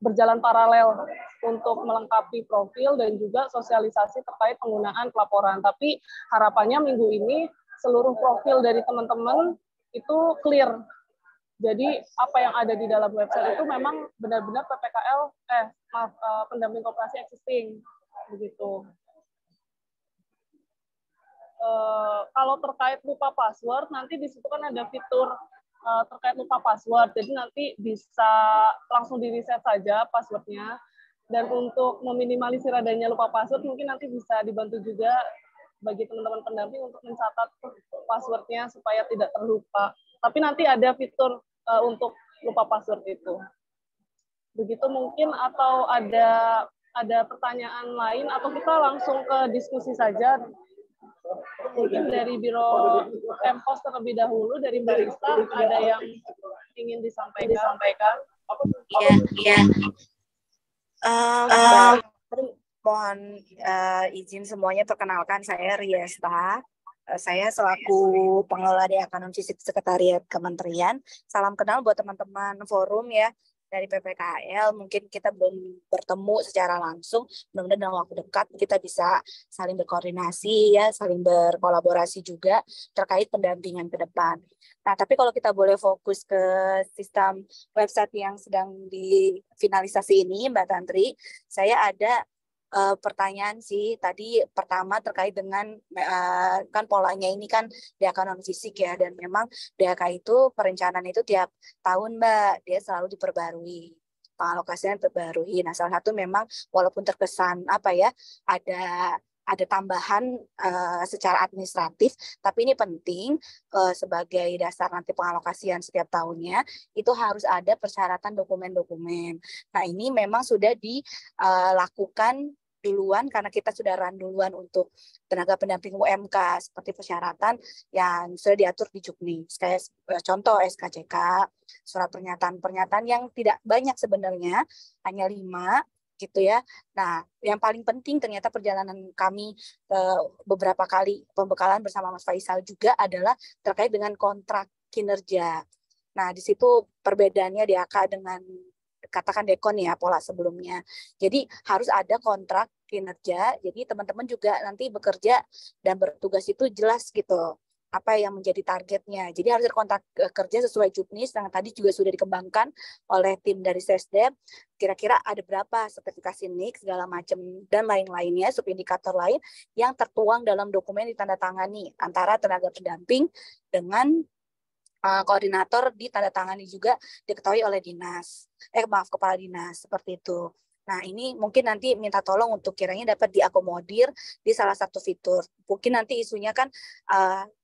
berjalan paralel untuk melengkapi profil dan juga sosialisasi terkait penggunaan pelaporan. Tapi harapannya minggu ini seluruh profil dari teman-teman itu clear. Jadi apa yang ada di dalam website itu memang benar-benar PPKL, pendamping koperasi existing, begitu. Kalau terkait lupa password, nanti di situ kan ada fitur terkait lupa password. Jadi nanti bisa langsung di-reset saja passwordnya. Dan untuk meminimalisir adanya lupa password, mungkin nanti bisa dibantu juga bagi teman-teman pendamping untuk mencatat passwordnya supaya tidak terlupa. Tapi nanti ada fitur untuk lupa password itu. Begitu mungkin, atau ada pertanyaan lain, atau kita langsung ke diskusi saja. Mungkin dari Biro Empos terlebih dahulu, dari Mbak Rista, ada yang ingin disampaikan? Iya. Mohon izin semuanya, perkenalkan saya Riesta. Saya selaku pengelola Dekan Fisik Sekretariat Kementerian. Salam kenal buat teman-teman forum ya dari PPKL. Mungkin kita belum bertemu secara langsung. Mudah-mudahan dalam waktu dekat kita bisa saling berkoordinasi ya, saling berkolaborasi juga terkait pendampingan ke depan. Nah, tapi kalau kita boleh fokus ke sistem website yang sedang difinalisasi ini, Mbak Tantri, saya ada pertanyaan sih. Tadi pertama terkait dengan kan polanya ini kan DAK non fisik ya, dan memang DAK itu perencanaan itu tiap tahun Mbak, dia selalu diperbarui, pengalokasian diperbarui. Nah, salah satu memang walaupun terkesan ada tambahan secara administratif, tapi ini penting sebagai dasar nanti pengalokasian setiap tahunnya, itu harus ada persyaratan dokumen-dokumen. Nah, ini memang sudah dilakukan duluan karena kita sudah run duluan untuk tenaga pendamping UMK, seperti persyaratan yang sudah diatur di Juknis. Kayak contoh SKCK, surat pernyataan yang tidak banyak sebenarnya, hanya 5, gitu ya. Nah, yang paling penting ternyata perjalanan kami beberapa kali pembekalan bersama Mas Faisal juga adalah terkait dengan kontrak kinerja. Nah, di situ perbedaannya DAK dengan katakan Dekon ya, pola sebelumnya. Jadi harus ada kontrak kinerja, jadi teman-teman juga nanti bekerja dan bertugas itu jelas gitu apa yang menjadi targetnya. Jadi harus ada kontrak kerja sesuai juknis yang tadi juga sudah dikembangkan oleh tim dari Sesdem. Kira-kira ada berapa sertifikasi NIK segala macam dan lain-lainnya, subindikator lain yang tertuang dalam dokumen ditandatangani antara tenaga pendamping dengan koordinator ditandatangani juga diketahui oleh dinas. Kepala dinas seperti itu. Nah, ini mungkin nanti minta tolong untuk kiranya dapat diakomodir di salah satu fitur. Mungkin nanti isunya kan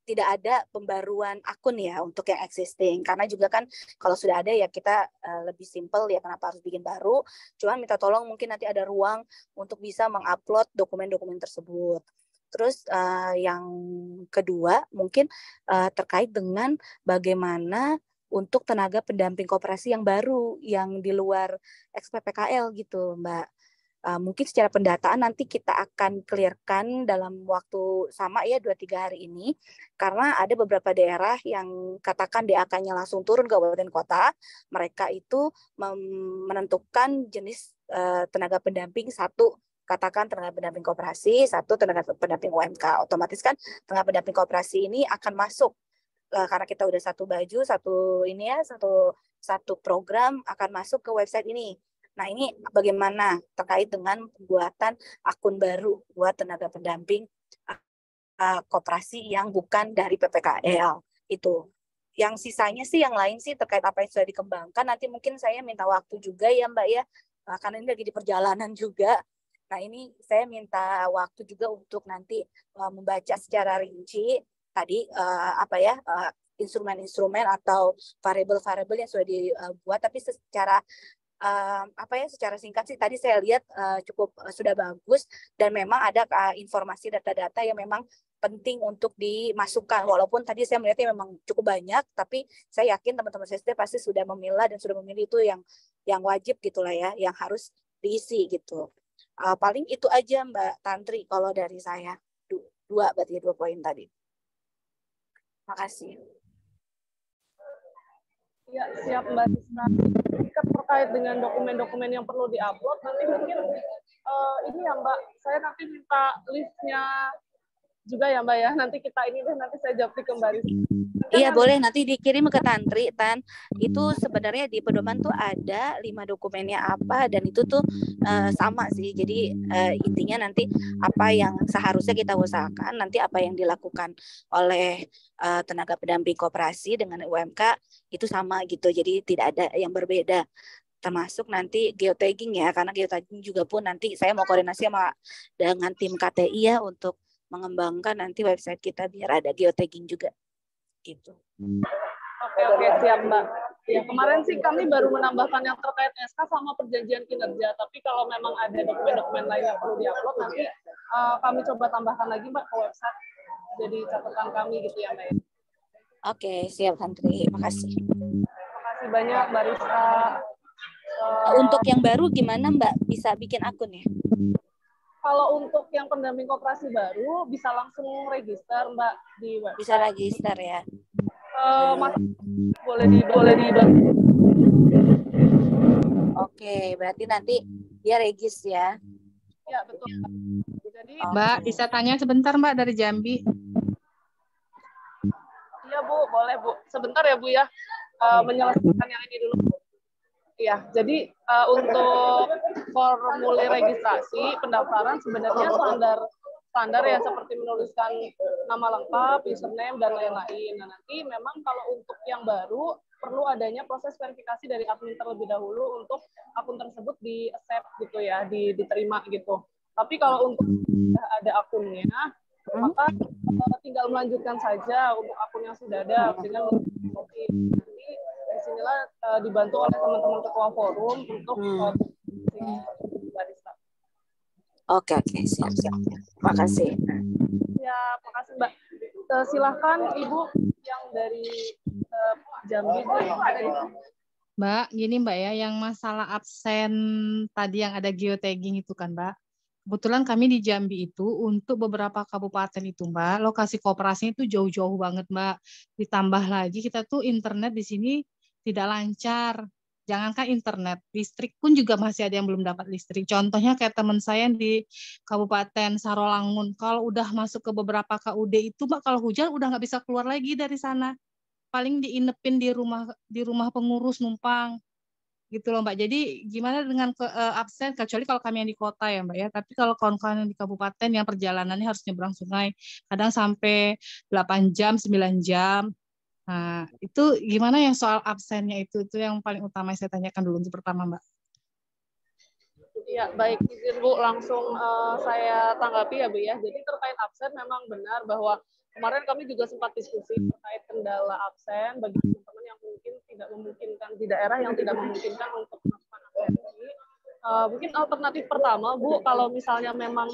tidak ada pembaruan akun ya untuk yang existing. Karena juga kan kalau sudah ada ya kita lebih simple ya kenapa harus bikin baru. Cuman minta tolong mungkin nanti ada ruang untuk bisa mengupload dokumen-dokumen tersebut. Terus yang kedua mungkin terkait dengan bagaimana untuk tenaga pendamping koperasi yang baru, yang di luar XPPKL gitu, Mbak. Mungkin secara pendataan nanti kita akan clearkan dalam waktu sama ya 2-3 hari ini, karena ada beberapa daerah yang katakan DAK-nya langsung turun ke kabupaten kota, mereka itu menentukan jenis tenaga pendamping satu, katakan tenaga pendamping koperasi, satu tenaga pendamping UMK. Otomatis kan tenaga pendamping koperasi ini akan masuk karena kita udah satu baju, satu program akan masuk ke website ini. Nah, ini bagaimana terkait dengan pembuatan akun baru buat tenaga pendamping koperasi yang bukan dari PPKL itu. Yang sisanya sih yang lain sih terkait apa yang sudah dikembangkan. Nanti mungkin saya minta waktu juga ya Mbak ya, karena ini lagi di perjalanan juga. Nah, ini saya minta waktu juga untuk nanti membaca secara rinci tadi instrumen-instrumen atau variabel-variabel yang sudah dibuat, tapi secara secara singkat sih tadi saya lihat cukup sudah bagus dan memang ada informasi data-data yang memang penting untuk dimasukkan, walaupun tadi saya melihatnya memang cukup banyak, tapi saya yakin teman-teman CSD pasti sudah memilah dan sudah memilih itu yang wajib gitulah ya, yang harus diisi gitu. Paling itu aja Mbak Tantri kalau dari saya. Berarti 2 poin tadi. Makasih. Ya, siap Mbak Rizka. Terkait dengan dokumen-dokumen yang perlu diupload, nanti mungkin ini ya Mbak, saya nanti minta listnya juga ya Mbak ya. Nanti kita nanti saya jawab ke Mbak Rizka. Iya boleh, nanti dikirim ke Tantri, Tan. Itu sebenarnya di pedoman tuh ada 5 dokumennya apa, dan itu tuh sama sih. Jadi intinya nanti apa yang seharusnya kita usahakan, nanti apa yang dilakukan oleh tenaga pendamping koperasi dengan UMK itu sama gitu. Jadi tidak ada yang berbeda. Termasuk nanti geotagging ya, karena geotagging juga pun nanti saya mau koordinasi dengan tim KTI ya untuk mengembangkan nanti website kita biar ada geotagging juga. Gitu. Oke, siap Mbak. Ya, kemarin sih kami baru menambahkan yang terkait SK sama perjanjian kinerja, tapi kalau memang ada dokumen-dokumen lain yang perlu diupload, nanti kami coba tambahkan lagi Mbak ke website. Jadi catatan kami gitu ya Mbak. Oke, siap Tantri. Makasih. Makasih banyak Mbak Rizka. Untuk yang baru gimana Mbak? Bisa bikin akun ya? Kalau untuk yang pendamping koperasi baru bisa langsung register Mbak di website. Bisa register ya. Boleh dibantu. Oke, berarti nanti dia regis ya. Ya, betul. Jadi Mbak, bisa tanya sebentar Mbak dari Jambi? Iya Bu, boleh Bu. Sebentar ya Bu ya. Menyelesaikan yang ini dulu. Iya, jadi untuk formulir registrasi pendaftaran sebenarnya standar ya, seperti menuliskan nama lengkap, username dan lain-lain. Nah, nanti memang kalau untuk yang baru perlu adanya proses verifikasi dari admin terlebih dahulu untuk akun tersebut di-accept gitu ya, diterima gitu. Tapi kalau untuk sudah ada akunnya, maka tinggal melanjutkan saja untuk akun yang sudah ada dengan nanti disinilah dibantu oleh teman-teman ketua forum untuk barista. Oke, siap. Makasih. Ya, makasih Mbak. Silahkan Ibu yang dari Jambi. Mbak, gini Mbak ya, yang masalah absen tadi yang ada geotagging itu kan Mbak. Kebetulan kami di Jambi itu untuk beberapa kabupaten itu Mbak, lokasi kooperasinya itu jauh-jauh banget Mbak. Ditambah lagi kita tuh internet di sini tidak lancar. Jangankan internet, listrik pun juga masih ada yang belum dapat listrik. Contohnya kayak teman saya di Kabupaten Sarolangun, kalau udah masuk ke beberapa KUD itu Mbak, kalau hujan udah nggak bisa keluar lagi dari sana. Paling diinepin di rumah pengurus numpang gitu loh Mbak. Jadi gimana dengan absen kecuali kalau kami yang di kota ya Mbak ya. Tapi kalau kawan-kawan yang di kabupaten yang perjalanannya harus nyebrang sungai, kadang sampai 8 jam, 9 jam. Nah, itu gimana yang soal absennya itu yang paling utama yang saya tanyakan dulu untuk pertama Mbak. Iya, baik. Izin Bu, langsung saya tanggapi ya Bu ya. Jadi terkait absen memang benar bahwa kemarin kami juga sempat diskusi terkait kendala absen bagi teman-teman yang mungkin tidak memungkinkan di daerah yang tidak memungkinkan untuk melakukan absensi. Mungkin alternatif pertama Bu, kalau misalnya memang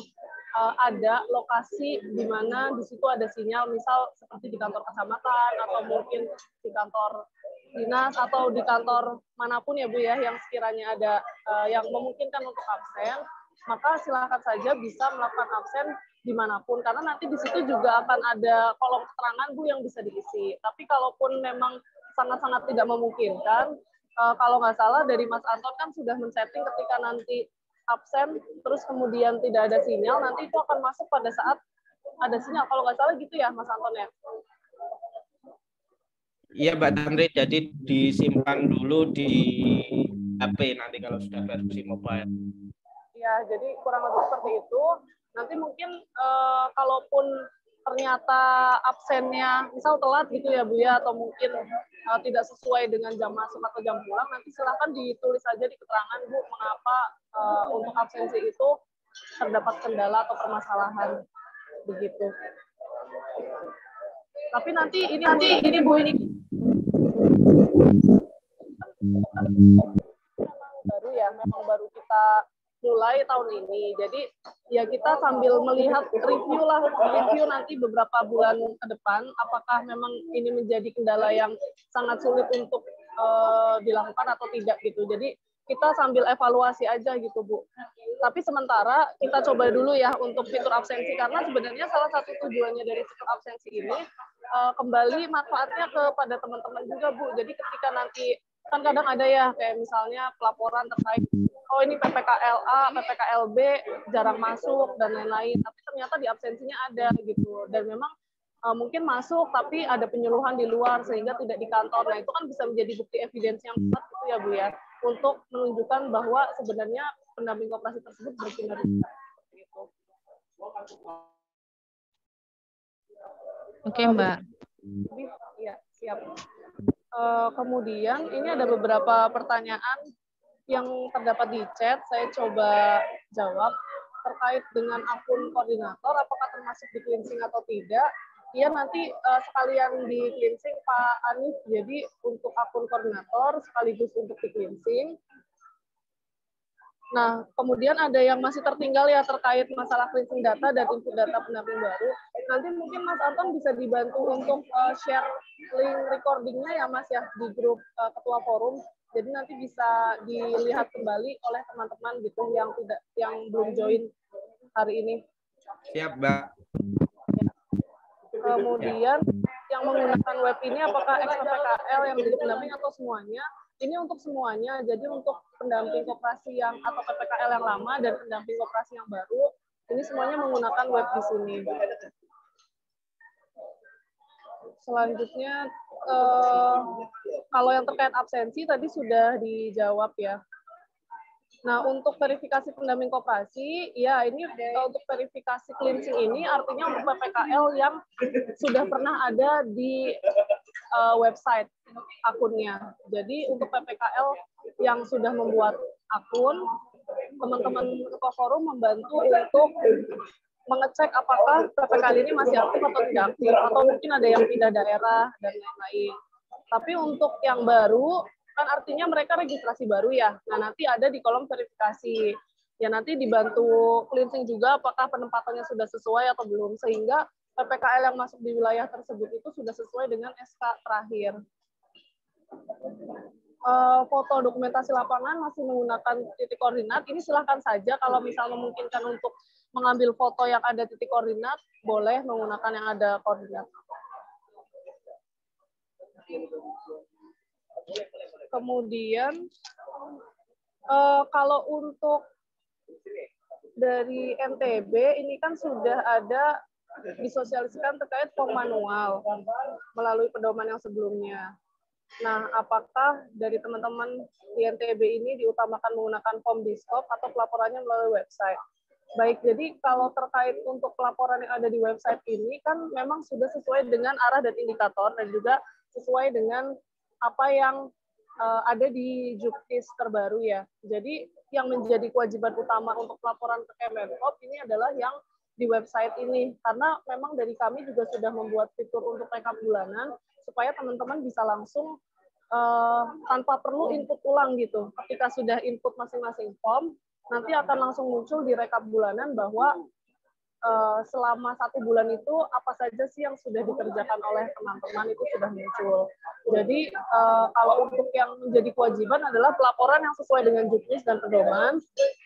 ada lokasi di mana di situ ada sinyal, misal seperti di kantor kecamatan atau mungkin di kantor dinas atau di kantor manapun ya Bu ya, yang sekiranya ada yang memungkinkan untuk absen, maka silakan saja bisa melakukan absen dimanapun, karena nanti di situ juga akan ada kolom keterangan Bu yang bisa diisi. Tapi kalaupun memang sangat-sangat tidak memungkinkan, kalau nggak salah dari Mas Anton kan sudah men-setting ketika nanti absen, terus kemudian tidak ada sinyal, nanti itu akan masuk pada saat ada sinyal. Kalau nggak salah gitu ya, Mas Anton ya? Iya, Mbak Tantri, jadi disimpan dulu di HP nanti kalau sudah versi mobile. Ya, jadi kurang lebih seperti itu. Nanti mungkin kalaupun ternyata absennya misal telat gitu ya Bu ya, atau mungkin tidak sesuai dengan jam masuk atau jam pulang, nanti silahkan ditulis saja di keterangan Bu mengapa untuk absensi itu terdapat kendala atau permasalahan begitu. Tapi nanti ini Bu ini baru ya, memang baru kita mulai tahun ini. Jadi ya kita sambil melihat review nanti beberapa bulan ke depan, apakah memang ini menjadi kendala yang sangat sulit untuk dilakukan atau tidak gitu. Jadi kita sambil evaluasi aja gitu Bu. Tapi sementara kita coba dulu ya untuk fitur absensi, karena sebenarnya salah satu tujuannya dari fitur absensi ini kembali manfaatnya kepada teman-teman juga Bu. Jadi ketika nanti kan kadang ada ya kayak misalnya pelaporan terkait oh ini PPKL A, PPKL B jarang masuk dan lain-lain, tapi ternyata di absensinya ada gitu, dan memang mungkin masuk tapi ada penyuluhan di luar sehingga tidak di kantor. Nah itu kan bisa menjadi bukti evidence yang kuat gitu ya Bu ya, untuk menunjukkan bahwa sebenarnya pendamping koperasi tersebut berkinerja gitu. Oke Mbak. Ya, siap. Kemudian ini ada beberapa pertanyaan yang terdapat di chat, saya coba jawab terkait dengan akun koordinator, apakah termasuk di cleansing atau tidak. Iya, nanti sekalian di cleansing Pak Anies, jadi untuk akun koordinator sekaligus untuk di cleansing. Nah, kemudian ada yang masih tertinggal ya terkait masalah cleansing data dan input data pendamping baru. Nanti mungkin Mas Anton bisa dibantu untuk share link recordingnya ya Mas ya di grup ketua forum. Jadi nanti bisa dilihat kembali oleh teman-teman gitu yang belum join hari ini. Siap, Mbak. Kemudian yang menggunakan web ini apakah ex-PPKL yang menjadi pendamping atau semuanya? Ini untuk semuanya. Jadi untuk pendamping koperasi yang atau PPKL yang lama dan pendamping koperasi yang baru, ini semuanya menggunakan web di sini. Selanjutnya, kalau yang terkait absensi tadi sudah dijawab ya. Nah, untuk verifikasi pendamping koperasi, ya ini untuk verifikasi cleansing ini artinya untuk PPKL yang sudah pernah ada di website akunnya. Jadi untuk PPKL yang sudah membuat akun, teman-teman ketua forum membantu untuk mengecek apakah PPKL ini masih aktif atau tidak aktif, atau mungkin ada yang pindah daerah dan lain-lain. Tapi untuk yang baru, kan artinya mereka registrasi baru ya. Nah, nanti ada di kolom verifikasi. Ya nanti dibantu cleansing juga apakah penempatannya sudah sesuai atau belum, sehingga PPKL yang masuk di wilayah tersebut itu sudah sesuai dengan SK terakhir. foto dokumentasi lapangan masih menggunakan titik koordinat, ini silahkan saja kalau misal memungkinkan untuk mengambil foto yang ada titik koordinat, boleh menggunakan yang ada koordinat. Kemudian kalau untuk dari NTB ini kan sudah ada disosialisasikan terkait form manual melalui pedoman yang sebelumnya. Nah, apakah dari teman-teman di NTB ini diutamakan menggunakan form Diskop atau pelaporannya melalui website? Baik, jadi kalau terkait untuk pelaporan yang ada di website ini kan memang sudah sesuai dengan arah dan indikator dan juga sesuai dengan apa yang ada di Juknis terbaru ya. Jadi yang menjadi kewajiban utama untuk pelaporan ke Kemenkop ini adalah yang di website ini, karena memang dari kami juga sudah membuat fitur untuk rekap bulanan supaya teman-teman bisa langsung tanpa perlu input ulang gitu. Ketika sudah input masing-masing form, nanti akan langsung muncul di rekap bulanan bahwa selama 1 bulan itu apa saja sih yang sudah dikerjakan oleh teman-teman itu sudah muncul. Jadi kalau untuk yang menjadi kewajiban adalah pelaporan yang sesuai dengan Juknis dan pedoman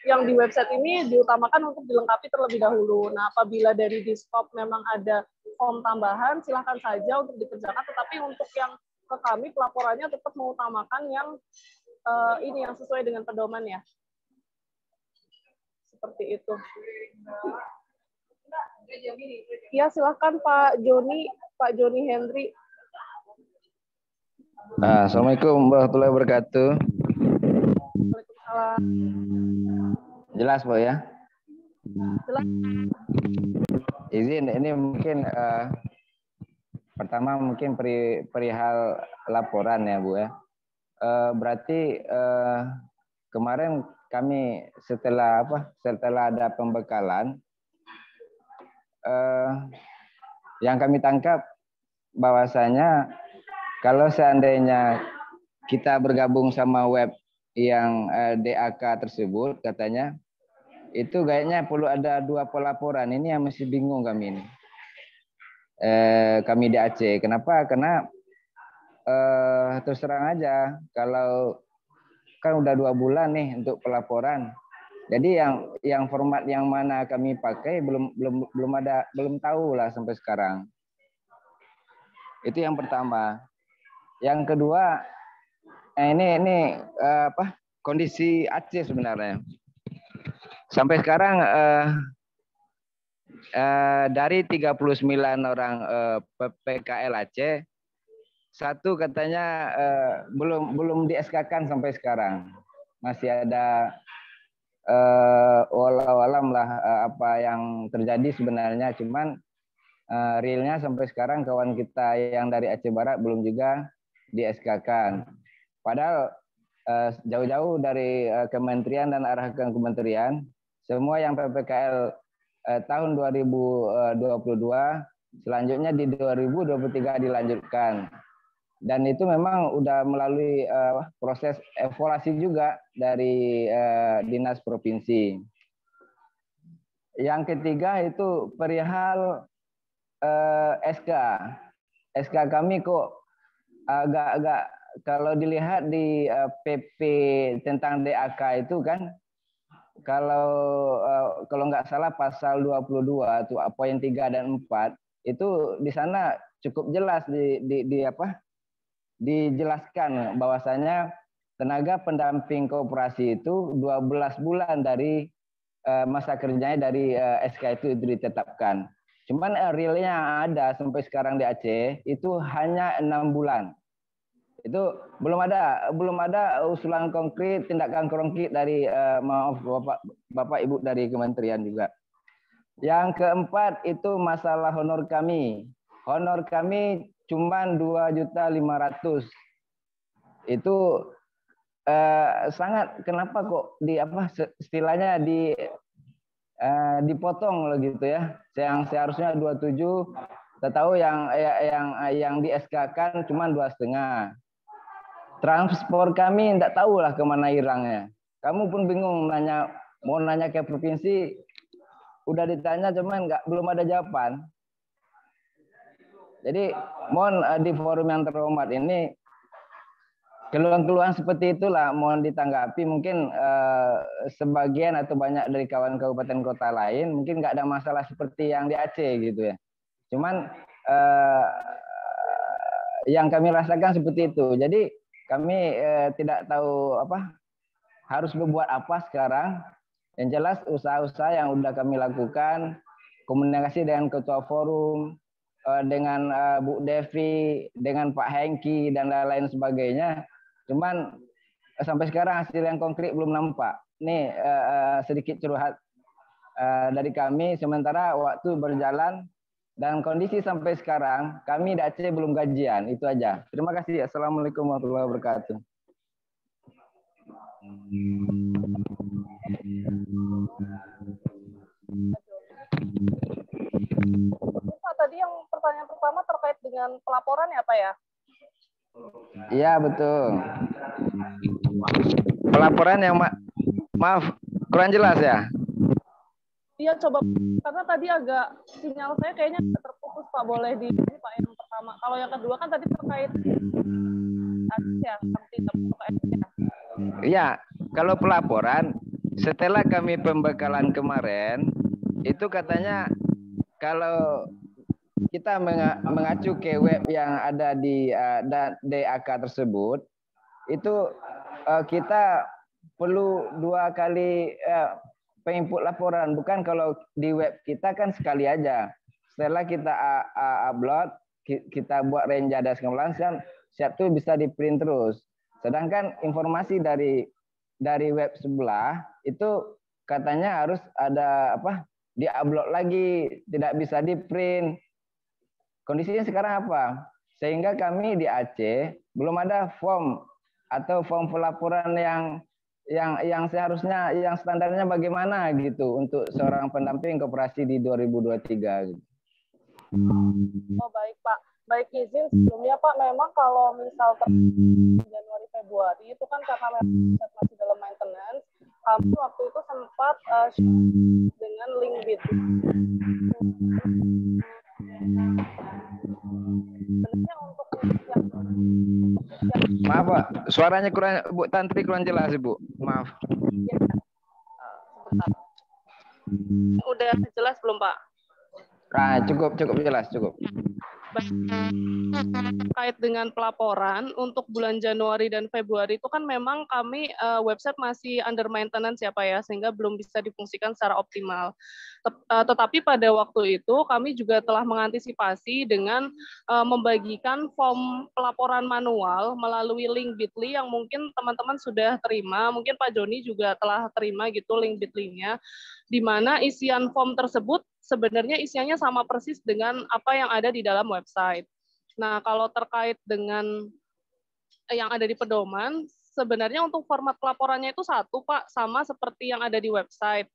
yang di website ini diutamakan untuk dilengkapi terlebih dahulu. Nah, apabila dari Diskop memang ada form tambahan, silahkan saja untuk dikerjakan. Tetapi untuk yang ke kami pelaporannya tetap mengutamakan yang ini yang sesuai dengan pedoman ya. Seperti itu. Ya, silahkan Pak Joni Henry. Assalamualaikum warahmatullahi wabarakatuh. Waalaikumsalam. Jelas, Bu ya? Jelas. Izin, ini mungkin pertama mungkin perihal laporan ya, Bu ya. Berarti kemarin kami setelah ada pembekalan, yang kami tangkap bahwasanya kalau seandainya kita bergabung sama web yang DAK tersebut, katanya itu kayaknya perlu ada 2 pelaporan. Ini yang masih bingung kami ini. Kami di Aceh. Kenapa? Karena terus terang aja, kalau kan udah 2 bulan nih untuk pelaporan. Jadi yang format yang mana kami pakai belum tahu lah sampai sekarang. Itu yang pertama. Yang kedua, ini kondisi Aceh sebenarnya. Sampai sekarang dari 39 orang PKL Aceh, 1 katanya belum di SK-kan sampai sekarang. Masih ada walau-alam lah apa yang terjadi sebenarnya, cuman realnya sampai sekarang kawan kita yang dari Aceh Barat belum juga di SK-kan. Padahal jauh-jauh dari kementerian dan arahkan kementerian, semua yang PPKL tahun 2022 selanjutnya di 2023 dilanjutkan. Dan itu memang udah melalui proses evaluasi juga dari dinas provinsi. Yang ketiga itu perihal SK. SK kami kok agak kalau dilihat di PP tentang DAK itu kan, kalau nggak salah pasal 22 itu poin 3 dan 4 itu di sana cukup jelas dijelaskan bahwasanya tenaga pendamping koperasi itu 12 bulan dari masa kerjanya dari SK itu ditetapkan. Cuman realnya ada sampai sekarang di Aceh itu hanya 6 bulan. Itu belum ada usulan konkret, tindakan konkret dari maaf Bapak Ibu dari kementerian juga. Yang keempat itu masalah honor kami. Honor kami cuman 2.500.000. Itu sangat, kenapa kok istilahnya dipotong gitu ya. Yang seharusnya 27, kita tahu yang di SK-kan cuman 2,5. Transport kami enggak tahu lah kemana hilangnya. Kamu pun bingung mau nanya ke provinsi, udah ditanya cuman belum ada jawaban. Jadi mohon di forum yang terhormat ini keluhan-keluhan seperti itulah mohon ditanggapi. Mungkin sebagian atau banyak dari kawan kabupaten kota lain mungkin nggak ada masalah seperti yang di Aceh gitu ya. Cuman yang kami rasakan seperti itu. Jadi kami tidak tahu apa harus berbuat apa sekarang. Yang jelas usaha-usaha yang sudah kami lakukan, komunikasi dengan ketua forum, dengan Bu Devi, dengan Pak Hengki dan lain-lain sebagainya. Cuman sampai sekarang hasil yang konkret belum nampak. Ini sedikit curhat dari kami. Sementara waktu berjalan dan kondisi sampai sekarang kami di Aceh belum gajian. Itu aja. Terima kasih. Assalamualaikum warahmatullahi wabarakatuh. Pak, tadi yang pertanyaan pertama terkait dengan pelaporan ya Pak ya? Iya betul. Pelaporan yang maaf kurang jelas ya. Iya coba karena tadi agak sinyal saya kayaknya terputus Pak, boleh di ini Pak yang pertama. Kalau yang kedua kan tadi terkait ya Iya, kalau pelaporan setelah kami pembekalan kemarin itu katanya kalau kita mengacu ke web yang ada di DAK tersebut, itu kita perlu 2 kali penginput laporan. Bukan kalau di web kita kan sekali aja. Setelah kita upload, kita buat renja dan segala macam, siap tuh bisa di print terus. Sedangkan informasi dari web sebelah itu katanya harus ada apa? Di-upload lagi, tidak bisa di print. Kondisinya sekarang apa? Sehingga kami di Aceh belum ada form atau form pelaporan yang seharusnya yang standarnya bagaimana gitu untuk seorang pendamping koperasi di 2023 gitu. Oh baik Pak. Baik, izin sebelumnya Pak, memang kalau misal Januari Februari itu kan karena memang masih dalam maintenance, kami waktu itu sempat dengan Linkbit. Sebenarnya untuk maaf Pak, suaranya kurang Bu Tantri kurang jelas Ibu. Maaf. Ya, sebentar. Udah jelas belum Pak? Nah, cukup jelas, cukup. Terkait dengan pelaporan untuk bulan Januari dan Februari itu kan memang kami website masih under maintenance ya Pak ya, sehingga belum bisa difungsikan secara optimal. Tetapi pada waktu itu kami juga telah mengantisipasi dengan membagikan form pelaporan manual melalui link Bitly yang mungkin teman-teman sudah terima, mungkin Pak Joni juga telah terima gitu link Bitly-nya, di mana isian form tersebut sebenarnya isiannya sama persis dengan apa yang ada di dalam website. Nah, kalau terkait dengan yang ada di pedoman, sebenarnya untuk format pelaporannya itu satu, Pak, sama seperti yang ada di website.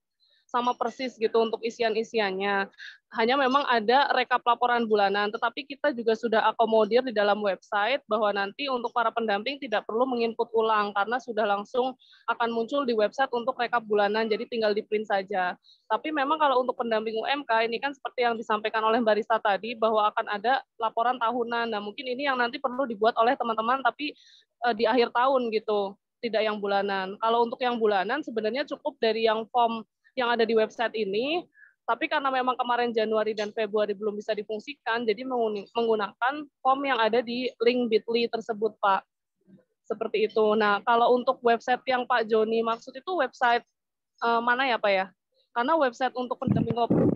Sama persis gitu untuk isian-isiannya. Hanya memang ada rekap laporan bulanan, tetapi kita juga sudah akomodir di dalam website bahwa nanti untuk para pendamping tidak perlu menginput ulang karena sudah langsung akan muncul di website untuk rekap bulanan, jadi tinggal di print saja. Tapi memang kalau untuk pendamping UMK ini kan seperti yang disampaikan oleh Mbak Rista tadi bahwa akan ada laporan tahunan. Nah, mungkin ini yang nanti perlu dibuat oleh teman-teman tapi di akhir tahun gitu, tidak yang bulanan. Kalau untuk yang bulanan sebenarnya cukup dari yang form yang ada di website ini, tapi karena memang kemarin Januari dan Februari belum bisa difungsikan, jadi menggunakan form yang ada di link Bitly tersebut, Pak. Seperti itu. Nah, kalau untuk website yang Pak Joni maksud itu website mana ya, Pak ya? Karena website untuk pendamping koperasi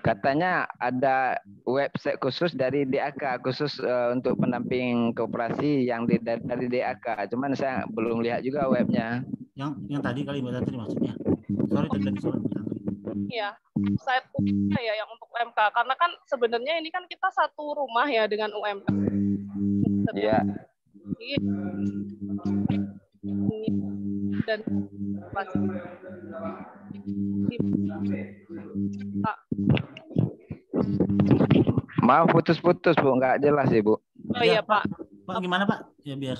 katanya ada website khusus dari DAK, khusus untuk pendamping koperasi yang dari DAK. Cuman saya belum lihat juga webnya. Yang tadi kali Mbak Tantri maksudnya. Sorry tadi soal Mbak Tantri. Iya, website UMK ya yang untuk UMK. Karena kan sebenarnya ini kan kita satu rumah ya dengan UMK. Iya. Dan pasti Maaf putus-putus Bu, nggak jelas Ibu. Oh iya Pak. Pak gimana Pak? Ya biar.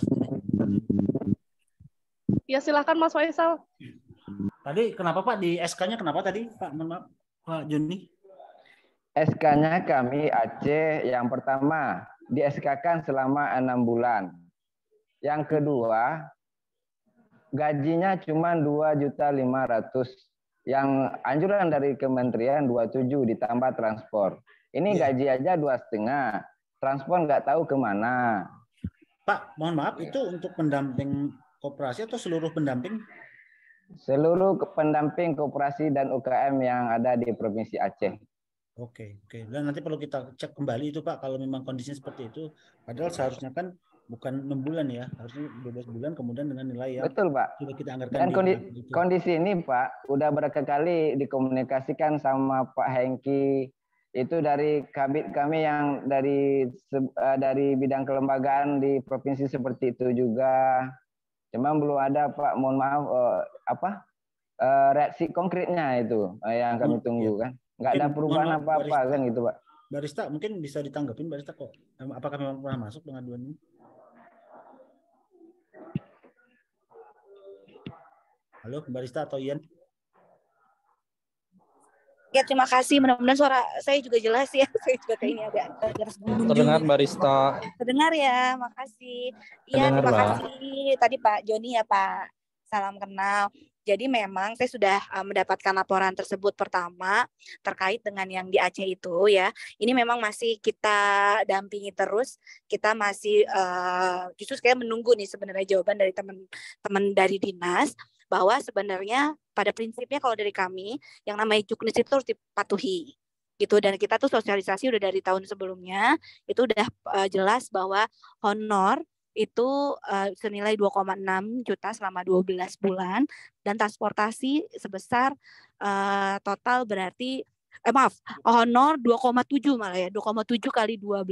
Ya silahkan Mas Faisal. Tadi kenapa Pak di SK-nya kenapa tadi Pak? Pak Joni? SK-nya kami Aceh yang pertama di SK-kan selama 6 bulan. Yang kedua, gajinya cuma 2.500.000. Yang anjuran dari kementerian 27 ditambah transport. Ini gaji aja 2,5. Transport nggak tahu kemana. Pak, mohon maaf, itu untuk pendamping koperasi atau seluruh pendamping? Seluruh pendamping koperasi dan UKM yang ada di Provinsi Aceh. Oke. Dan nanti perlu kita cek kembali itu Pak, kalau memang kondisinya seperti itu. Padahal seharusnya kan bukan 6 bulan ya, harusnya 12 bulan kemudian dengan nilai yang betul Pak. sudah kita anggarkan. Dan kondisi ini Pak, udah berkali-kali dikomunikasikan sama Pak Hengki, itu dari kabit kami yang dari bidang kelembagaan di provinsi seperti itu juga. Cuma belum ada Pak, mohon maaf reaksi konkretnya itu yang kami tunggu kan. Nggak ada perubahan apa-apa kan gitu Pak. Barista mungkin bisa ditanggapin Barista kok. Apakah memang pernah masuk pengaduan ini? Halo Barista atau Ian? Ya terima kasih. Mudah-mudahan suara saya juga jelas ya. Saya juga kayak ini agak terdengar Barista. Terdengar ya, makasih. Iya terima kasih. Tadi Pak Joni ya Pak. Salam kenal. Jadi memang saya sudah mendapatkan laporan tersebut pertama terkait dengan yang di Aceh itu ya. Ini memang masih kita dampingi terus. Kita masih justru kayak menunggu nih sebenarnya jawaban dari teman-teman dari dinas bahwa sebenarnya pada prinsipnya kalau dari kami yang namanya juknis itu harus dipatuhi gitu, dan kita tuh sosialisasi udah dari tahun sebelumnya itu udah jelas bahwa honor itu senilai 2,6 juta selama 12 bulan dan transportasi sebesar total berarti honor 2,7 malah ya, 2,7 kali 12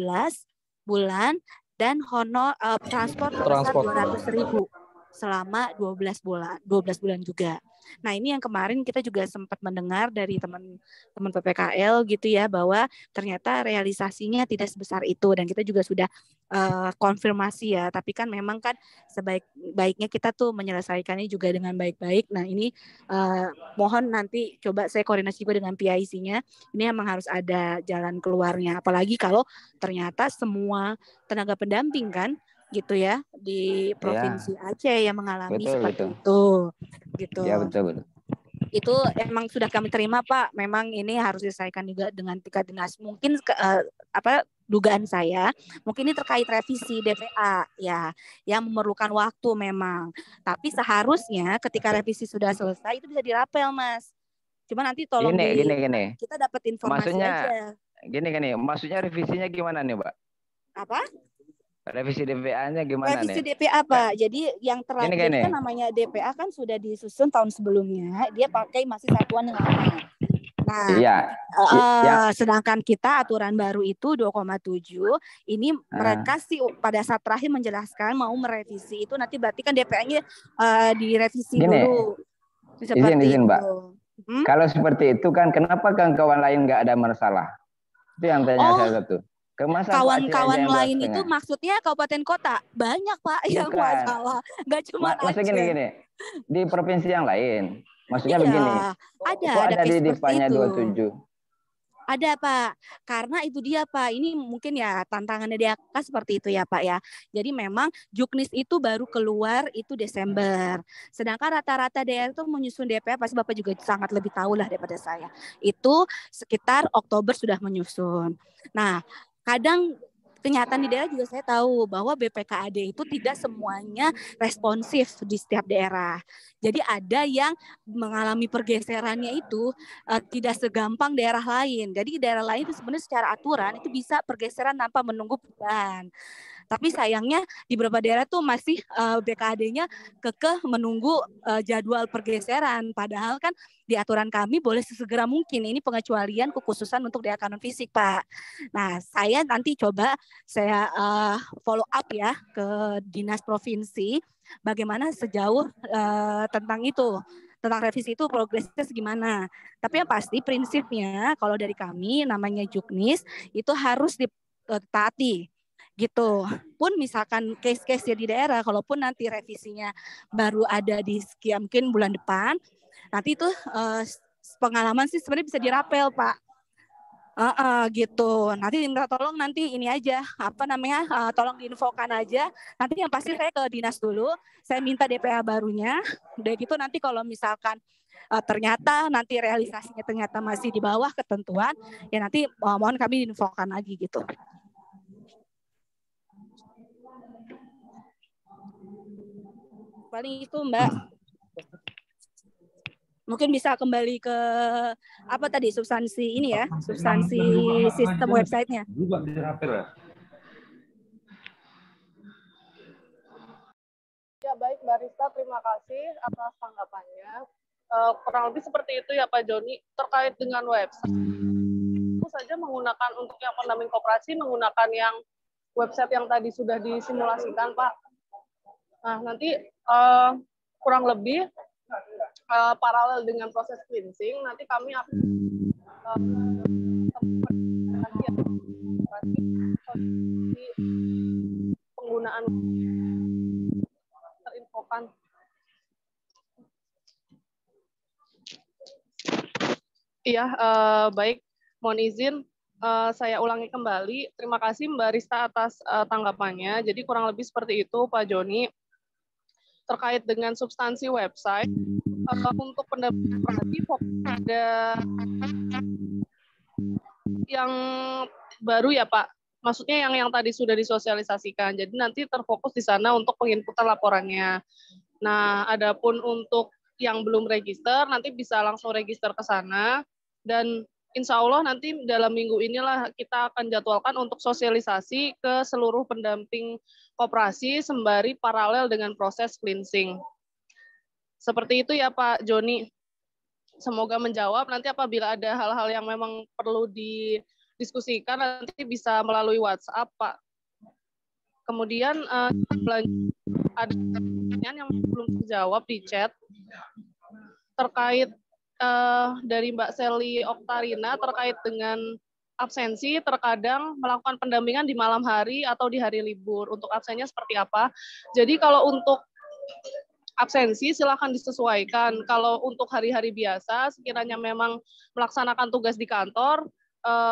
bulan dan honor transport sebesar 200.000 selama 12 bulan juga. Nah, ini yang kemarin kita juga sempat mendengar dari teman-teman PPKL gitu ya, bahwa ternyata realisasinya tidak sebesar itu, dan kita juga sudah konfirmasi ya, tapi kan memang kan sebaik-baiknya kita tuh menyelesaikannya juga dengan baik-baik. Nah, ini mohon nanti coba saya koordinasi juga dengan PIC-nya, ini memang harus ada jalan keluarnya, apalagi kalau ternyata semua tenaga pendamping kan gitu ya di Provinsi Aceh yang mengalami seperti itu gitu. Ya betul. Itu emang sudah kami terima Pak. Memang ini harus diselesaikan juga dengan tingkat dinas. Mungkin dugaan saya mungkin ini terkait revisi DPA ya, yang memerlukan waktu memang. Tapi seharusnya ketika revisi sudah selesai itu bisa dirapel Mas. Cuma nanti tolong gini. Kita dapat informasi aja. Gini. Maksudnya revisinya gimana nih Pak? Apa? Revisi DPA-nya gimana nih? Revisi DPA Pak. Jadi yang terakhir kan namanya DPA kan sudah disusun tahun sebelumnya. Dia pakai masih satuan yang lama. Nah, sedangkan kita aturan baru itu 2,7. Ini mereka sih pada saat terakhir menjelaskan mau merevisi itu nanti berarti kan DPA-nya direvisi dulu. Izin Mbak. Kalau seperti itu kan kenapa kawan-kawan lain nggak ada masalah? Itu yang tanya saya satu. Kawan-kawan lain itu maksudnya kabupaten kota banyak Pak yang masalah, nggak cuma Aceh. Gini, di provinsi yang lain, maksudnya begini. Ada di DIPA-nya 27. Ada Pak, karena itu dia Pak. Ini mungkin ya tantangannya DAK seperti itu ya Pak ya. Jadi memang juknis itu baru keluar itu Desember. Sedangkan rata-rata daerah itu menyusun DPA, pasti Bapak juga sangat lebih tahu lah daripada saya. Itu sekitar Oktober sudah menyusun. Nah, kadang kenyataan di daerah juga saya tahu bahwa BPKAD itu tidak semuanya responsif di setiap daerah. Jadi ada yang mengalami pergeserannya itu tidak segampang daerah lain. Jadi daerah lain itu sebenarnya secara aturan itu bisa pergeseran tanpa menunggu perubahan. Tapi sayangnya di beberapa daerah tuh masih BKAD-nya kekeh menunggu jadwal pergeseran. Padahal kan di aturan kami boleh sesegera mungkin. Ini pengecualian kekhususan untuk DA Kanon Fisik, Pak. Nah, saya nanti coba saya follow up ya ke Dinas Provinsi. Bagaimana sejauh tentang itu. Tentang revisi itu progresnya segimana. Tapi yang pasti prinsipnya kalau dari kami namanya juknis itu harus ditaati. Gitu. Pun misalkan case-case di daerah, kalaupun nanti revisinya baru ada di sekian mungkin bulan depan, nanti itu pengalaman sih sebenarnya bisa dirapel Pak. Gitu. Nanti minta tolong nanti ini aja, tolong diinfokan aja. Nanti yang pasti saya ke dinas dulu, saya minta DPA barunya. Udah gitu nanti kalau misalkan ternyata nanti realisasinya ternyata masih di bawah ketentuan, ya nanti mohon kami diinfokan lagi gitu. Paling itu Mbak. Mungkin bisa kembali ke apa tadi substansi ini ya, substansi sistem websitenya. Ya baik Mbak Rista, terima kasih atas tanggapannya. Kurang lebih seperti itu ya Pak Joni. Terkait dengan website, itu saja menggunakan untuk yang pendamping koperasi menggunakan yang website yang tadi sudah disimulasikan Pak. Nah nanti kurang lebih paralel dengan proses cleansing, nanti kami akan penggunaan terinfokan. Iya, baik. Mohon izin, saya ulangi kembali. Terima kasih Mbak Rista atas tanggapannya. Jadi kurang lebih seperti itu Pak Joni. Terkait dengan substansi website, untuk pendamping koperasi fokus ada yang baru ya Pak. Maksudnya yang tadi sudah disosialisasikan. Jadi nanti terfokus di sana untuk penginputan laporannya. Nah, adapun untuk yang belum register, nanti bisa langsung register ke sana. Dan insya Allah nanti dalam minggu inilah kita akan jadwalkan untuk sosialisasi ke seluruh pendamping koperasi sembari paralel dengan proses cleansing. Seperti itu ya Pak Joni. Semoga menjawab. Nanti apabila ada hal-hal yang memang perlu didiskusikan, nanti bisa melalui WhatsApp Pak. Kemudian ada pertanyaan yang belum terjawab di chat terkait dari Mbak Sally Oktarina terkait dengan absensi, terkadang melakukan pendampingan di malam hari atau di hari libur. Untuk absennya seperti apa? Jadi kalau untuk absensi silakan disesuaikan. Kalau untuk hari-hari biasa, sekiranya memang melaksanakan tugas di kantor,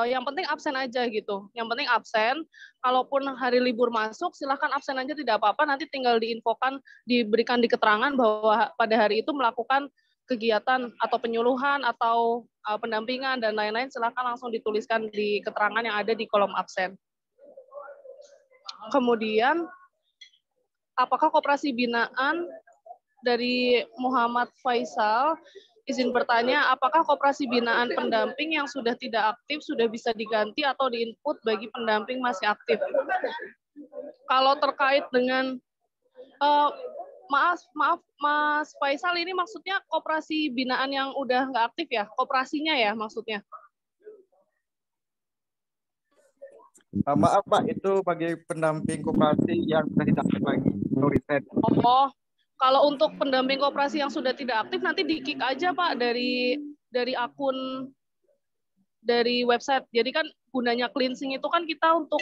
yang penting absen aja gitu. Yang penting absen. Kalaupun hari libur masuk, silakan absen aja tidak apa-apa. Nanti tinggal diinfokan, diberikan di keterangan bahwa pada hari itu melakukan kegiatan atau penyuluhan atau pendampingan dan lain-lain, silakan langsung dituliskan di keterangan yang ada di kolom absen. Kemudian, apakah koperasi binaan dari Muhammad Faisal, izin bertanya, apakah koperasi binaan pendamping yang sudah tidak aktif sudah bisa diganti atau diinput bagi pendamping masih aktif? Kalau terkait dengan maaf Mas Faisal, ini maksudnya koperasi binaan yang udah nggak aktif ya, koperasinya ya maksudnya? Maaf Pak, itu bagi pendamping koperasi yang sudah tidak aktif lagi, reset. Oh, kalau untuk pendamping koperasi yang sudah tidak aktif nanti di-kick aja Pak dari akun dari website. Jadi kan gunanya cleansing itu kan kita untuk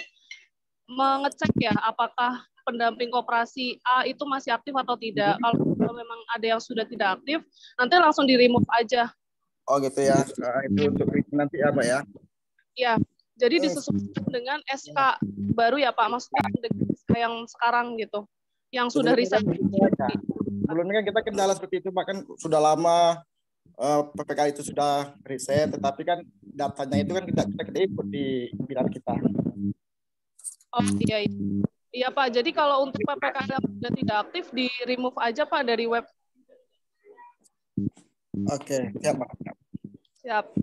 mengecek ya apakah pendamping koperasi A itu masih aktif atau tidak. Kalau memang ada yang sudah tidak aktif, nanti langsung di-remove aja. Oh gitu ya, itu untuk nanti ya Pak ya? Ya, jadi disesuaikan dengan SK baru ya Pak, maksudnya SK yang sekarang gitu, yang sudah reset. Sebelumnya kan kita kendala seperti itu Pak, kan sudah lama PPK itu sudah reset, tetapi kan datanya itu kan kita ikut di pilar kita. Oh iya. Iya Pak, jadi kalau untuk PPK yang sudah tidak aktif, di-remove aja Pak dari web. Oke, siap Pak. Siap.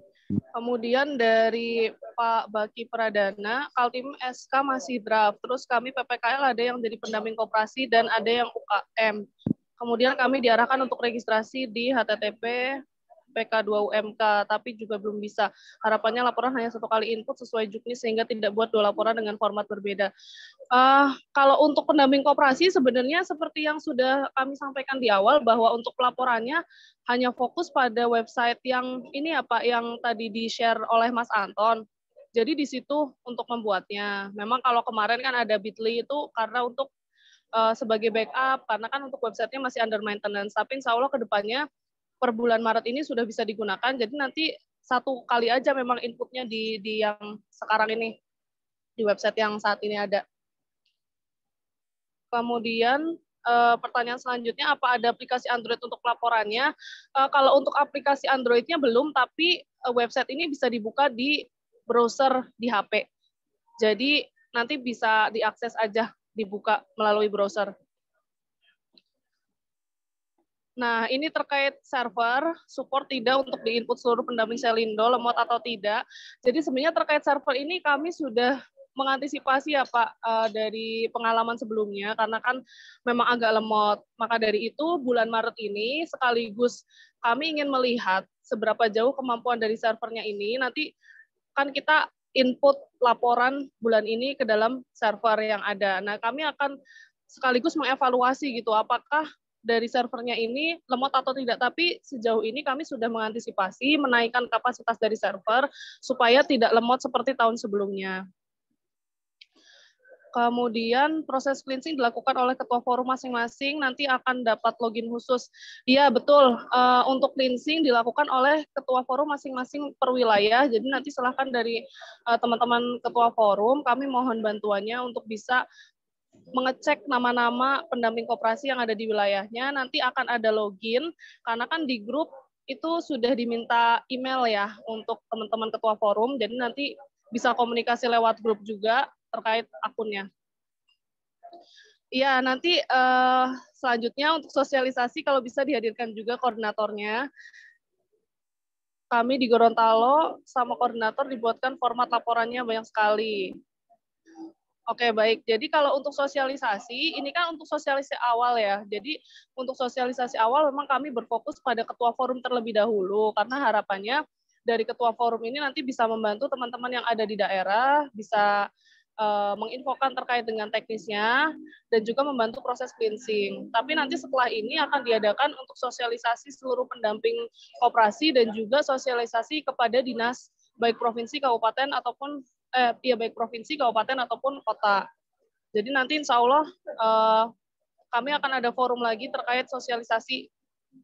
Kemudian dari Pak Baki Pradana, Kaltim SK masih draft, terus kami PPKL ada yang jadi pendamping koperasi dan ada yang UKM. Kemudian kami diarahkan untuk registrasi di HTTP PK2UMK, tapi juga belum bisa. Harapannya laporan hanya 1 kali input sesuai juknis sehingga tidak buat 2 laporan dengan format berbeda. Kalau untuk pendamping koperasi sebenarnya seperti yang sudah kami sampaikan di awal bahwa untuk pelaporannya hanya fokus pada website yang ini ya Pak, yang tadi di-share oleh Mas Anton. Jadi di situ untuk membuatnya. Memang kalau kemarin kan ada Bitly itu karena untuk sebagai backup, karena kan untuk websitenya masih under maintenance. Tapi insya Allah ke depannya per bulan Maret ini sudah bisa digunakan. Jadi nanti satu kali aja memang inputnya di yang sekarang ini, di website yang saat ini ada. Kemudian pertanyaan selanjutnya, apa ada aplikasi Android untuk laporannya? Kalau untuk aplikasi Android-nya belum, tapi website ini bisa dibuka di browser di HP. Jadi nanti bisa diakses aja, dibuka melalui browser. Nah, ini terkait server, support tidak untuk di-input seluruh pendamping Selindo, lemot atau tidak. Jadi sebenarnya terkait server ini kami sudah mengantisipasi ya Pak, dari pengalaman sebelumnya, karena kan memang agak lemot. Maka dari itu bulan Maret ini sekaligus kami ingin melihat seberapa jauh kemampuan dari servernya ini. Nanti kan kita input laporan bulan ini ke dalam server yang ada. Nah, kami akan sekaligus mengevaluasi gitu, apakah dari servernya ini lemot atau tidak, tapi sejauh ini kami sudah mengantisipasi menaikkan kapasitas dari server supaya tidak lemot seperti tahun sebelumnya. Kemudian proses cleansing dilakukan oleh ketua forum masing-masing, nanti akan dapat login khusus. Iya betul, untuk cleansing dilakukan oleh ketua forum masing-masing per wilayah, jadi nanti silahkan dari teman-teman ketua forum, kami mohon bantuannya untuk bisa mengecek nama-nama pendamping koperasi yang ada di wilayahnya, nanti akan ada login, karena kan di grup itu sudah diminta email ya untuk teman-teman ketua forum, jadi nanti bisa komunikasi lewat grup juga terkait akunnya. Ya, nanti selanjutnya untuk sosialisasi kalau bisa dihadirkan juga koordinatornya. Kami di Gorontalo sama koordinator dibuatkan format laporannya banyak sekali. Oke, baik. Jadi kalau untuk sosialisasi, ini kan untuk sosialisasi awal ya. Jadi untuk sosialisasi awal memang kami berfokus pada ketua forum terlebih dahulu, karena harapannya dari ketua forum ini nanti bisa membantu teman-teman yang ada di daerah, bisa menginfokan terkait dengan teknisnya, dan juga membantu proses cleansing. Tapi nanti setelah ini akan diadakan untuk sosialisasi seluruh pendamping koperasi dan juga sosialisasi kepada dinas, baik provinsi, kabupaten, ataupun baik provinsi, kabupaten, ataupun kota. Jadi nanti insya Allah kami akan ada forum lagi terkait sosialisasi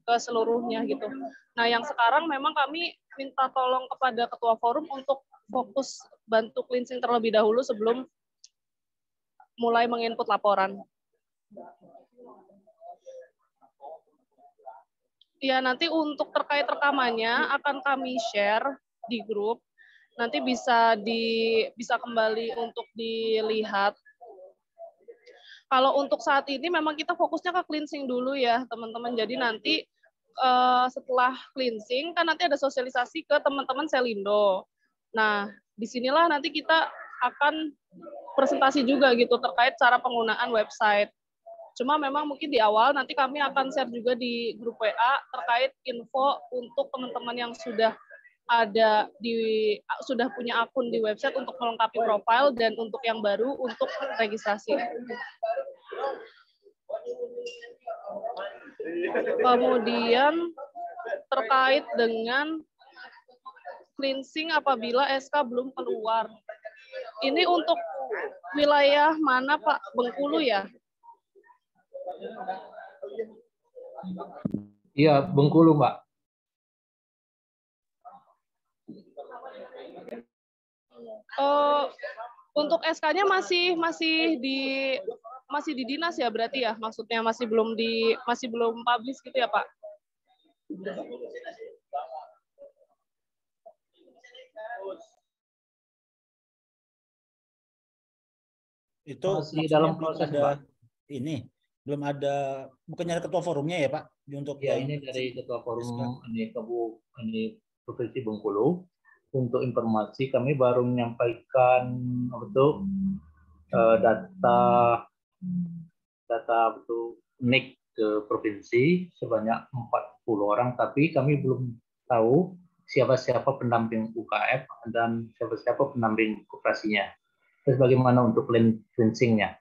ke seluruhnya gitu. Nah yang sekarang memang kami minta tolong kepada ketua forum untuk fokus bantu cleansing terlebih dahulu sebelum mulai menginput laporan. Ya nanti untuk terkait rekamannya akan kami share di grup. Nanti bisa kembali untuk dilihat. Kalau untuk saat ini memang kita fokusnya ke cleansing dulu ya teman-teman. Jadi nanti setelah cleansing kan nanti ada sosialisasi ke teman-teman Selindo. Nah disinilah nanti kita akan presentasi juga gitu terkait cara penggunaan website. Cuma memang mungkin di awal nanti kami akan share juga di grup WA terkait info untuk teman-teman yang sudah punya akun di website untuk melengkapi profil, dan untuk yang baru untuk registrasi. Kemudian terkait dengan cleansing apabila SK belum keluar. Ini untuk wilayah mana Pak? Bengkulu ya? Iya, Bengkulu Mbak. Untuk SK-nya masih di dinas ya berarti ya, maksudnya masih belum publish gitu ya Pak? Itu masih dalam proses Pak. Ini belum ada, bukannya ada ketua forumnya ya Pak untuk ya ini dari ketua forum ini Provinsi Bengkulu. Untuk informasi kami baru menyampaikan data NIK ke provinsi sebanyak 40 orang, tapi kami belum tahu siapa-siapa pendamping UKF dan siapa-siapa pendamping koperasinya. Terus bagaimana untuk cleansing-nya?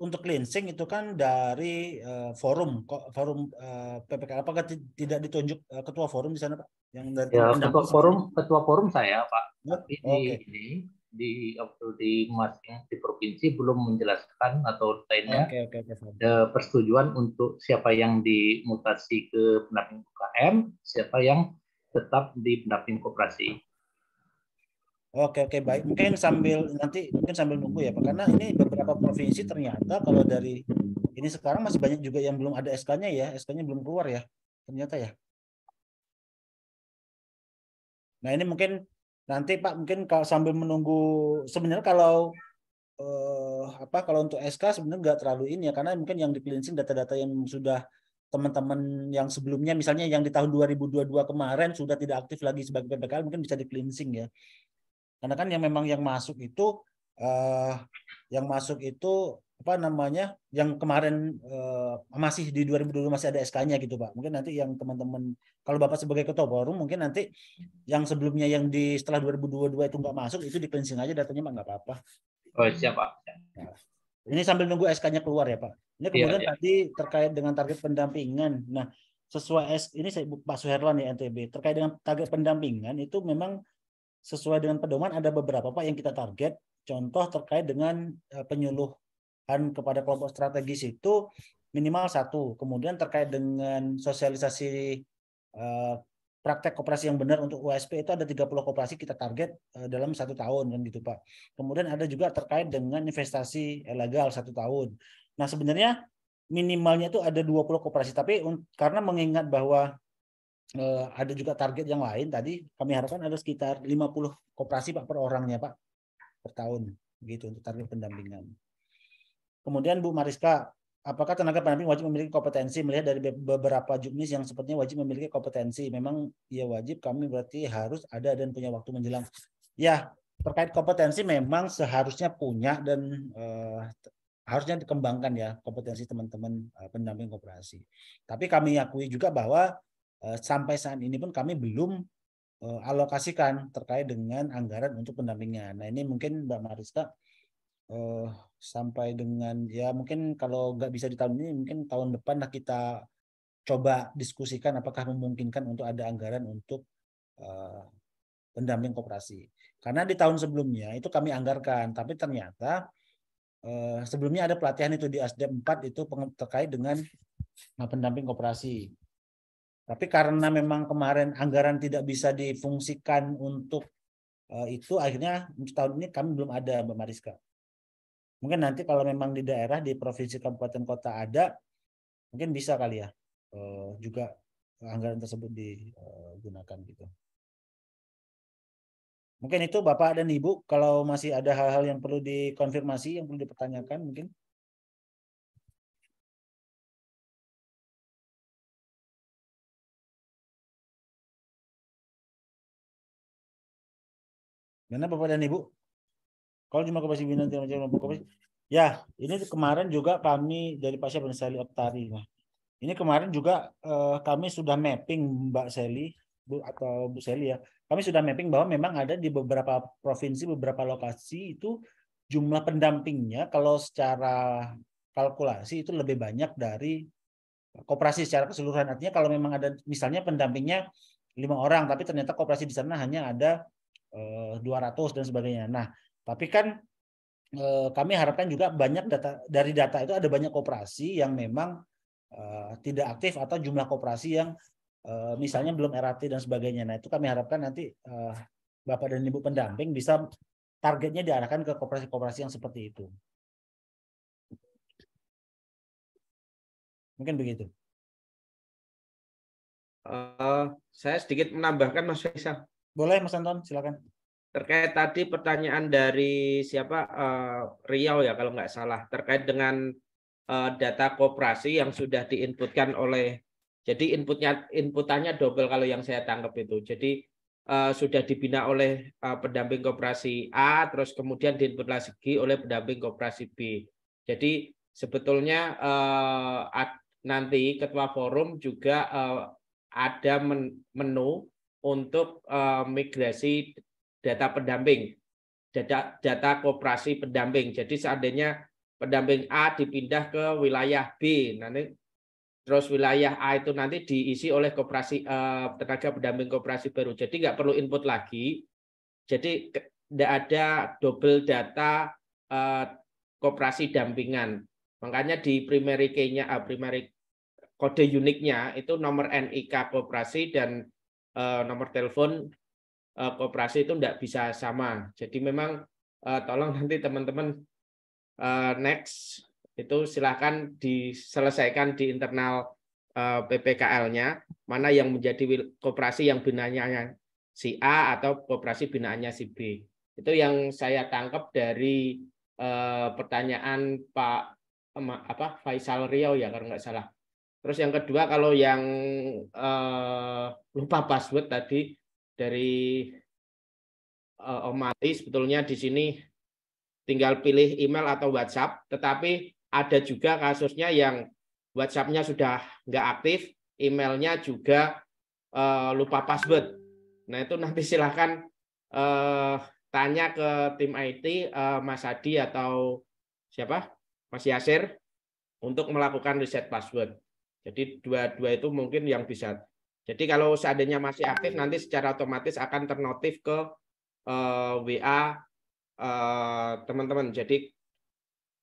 Untuk cleansing itu kan dari forum PPK, apakah tidak ditunjuk ketua forum di sana Pak? Yang dari ya, ketua forum saya Pak, tapi di provinsi belum menjelaskan atau lainnya persetujuan untuk siapa yang dimutasi ke pendamping UKM, siapa yang tetap di pendamping koperasi. Oke, baik. Mungkin sambil nunggu ya Pak, karena ini beberapa provinsi ternyata kalau dari ini sekarang masih banyak juga yang belum ada SK-nya ya, SK-nya belum keluar ya, ternyata ya. Nah ini mungkin nanti Pak, mungkin kalau sambil menunggu, sebenarnya kalau kalau untuk SK sebenarnya nggak terlalu ini ya, karena mungkin yang di cleansing data-data yang sudah teman-teman yang sebelumnya, misalnya yang di tahun 2022 kemarin sudah tidak aktif lagi sebagai PPKL, mungkin bisa di cleansing ya. Karena kan yang memang yang masuk itu yang kemarin masih di 2022 masih ada SK-nya gitu Pak. Mungkin nanti yang teman-teman, kalau Bapak sebagai ketua forum, mungkin nanti yang sebelumnya yang di setelah 2022 itu nggak masuk, itu di cleansing aja datanya Pak, nggak apa-apa. Oh, siap Pak. Nah, ini sambil nunggu SK-nya keluar ya Pak. Ini kemudian tadi terkait dengan target pendampingan. Nah, sesuai ini saya Pak Suherlan ya NTB, terkait dengan target pendampingan itu memang sesuai dengan pedoman ada beberapa Pak yang kita target. Contoh terkait dengan penyuluhan kepada kelompok strategis itu minimal 1. Kemudian terkait dengan sosialisasi praktek koperasi yang benar untuk USP itu ada 30 koperasi kita target dalam 1 tahun kan gitu Pak. Kemudian ada juga terkait dengan investasi legal 1 tahun. Nah sebenarnya minimalnya itu ada 20 koperasi, tapi karena mengingat bahwa ada juga target yang lain tadi, kami harapkan ada sekitar 50 koperasi Pak per orangnya Pak per tahun gitu untuk target pendampingan. Kemudian Bu Mariska, apakah tenaga pendamping wajib memiliki kompetensi? Melihat dari beberapa juknis yang sepertinya wajib memiliki kompetensi, memang ya wajib, kami berarti harus ada dan punya waktu menjelang. Ya, terkait kompetensi memang seharusnya punya dan harusnya dikembangkan ya kompetensi teman-teman pendamping koperasi. Tapi kami akui juga bahwa sampai saat ini pun kami belum alokasikan terkait dengan anggaran untuk pendampingan. Nah ini mungkin Mbak Mariska sampai dengan ya mungkin kalau nggak bisa di tahun ini mungkin tahun depan lah kita coba diskusikan apakah memungkinkan untuk ada anggaran untuk pendamping koperasi. Karena di tahun sebelumnya itu kami anggarkan, tapi ternyata sebelumnya ada pelatihan itu di ASDEP 4 itu terkait dengan pendamping koperasi. Tapi karena memang kemarin anggaran tidak bisa difungsikan untuk itu, akhirnya untuk tahun ini kami belum ada Mbak Mariska. Mungkin nanti kalau memang di daerah, di provinsi, kabupaten, kota ada, mungkin bisa kali ya juga anggaran tersebut digunakan gitu. Mungkin itu Bapak dan Ibu, kalau masih ada hal-hal yang perlu dikonfirmasi, yang perlu dipertanyakan mungkin. Mana Bapak dan Ibu? Kalau cuma Koperasi Bina ya, ini kemarin juga kami dari Pak Syah dan Sally Oktari. Nah, ini kemarin juga kami sudah mapping Mbak Sally atau Bu Sally ya. Kami sudah mapping bahwa memang ada di beberapa provinsi, beberapa lokasi itu jumlah pendampingnya kalau secara kalkulasi itu lebih banyak dari koperasi secara keseluruhan. Artinya kalau memang ada misalnya pendampingnya 5 orang, tapi ternyata koperasi di sana hanya ada 200 dan sebagainya. Nah, tapi kan kami harapkan juga banyak dari data itu ada banyak koperasi yang memang tidak aktif atau jumlah koperasi yang misalnya belum RAT dan sebagainya. Nah, itu kami harapkan nanti Bapak dan Ibu pendamping bisa targetnya diarahkan ke koperasi-koperasi yang seperti itu. Mungkin begitu. Saya sedikit menambahkan Mas Faisal. Boleh Mas Anton, silakan. Terkait tadi pertanyaan dari siapa Riau ya kalau nggak salah terkait dengan data koperasi yang sudah diinputkan oleh, jadi inputannya double kalau yang saya tangkap itu. Jadi sudah dibina oleh pendamping koperasi A, terus kemudian diinput lagi oleh pendamping koperasi B. Jadi sebetulnya nanti ketua forum juga ada menu untuk migrasi data pendamping, data koperasi pendamping. Jadi seandainya pendamping A dipindah ke wilayah B, nanti terus wilayah A itu nanti diisi oleh koperasi tenaga pendamping koperasi baru. Jadi nggak perlu input lagi. Jadi tidak ada double data koperasi dampingan. Makanya di primary key-nya, primary kode uniknya itu nomor NIK koperasi dan nomor telepon koperasi itu tidak bisa sama. Jadi memang tolong nanti teman-teman next itu silakan diselesaikan di internal PPKL-nya, mana yang menjadi koperasi yang binaannya si A atau koperasi binaannya si B. Itu yang saya tangkap dari pertanyaan Pak Faisal Riau ya kalau nggak salah. Terus yang kedua, kalau yang lupa password tadi dari Om Mati, sebetulnya di sini tinggal pilih email atau WhatsApp, tetapi ada juga kasusnya yang WhatsApp-nya sudah nggak aktif, emailnya juga lupa password. Nah itu nanti silahkan tanya ke tim IT, Mas Adi atau siapa, Mas Yasir, untuk melakukan reset password. Jadi dua-dua itu mungkin yang bisa. Jadi kalau seandainya masih aktif, nanti secara otomatis akan ternotif ke WA teman-teman. Jadi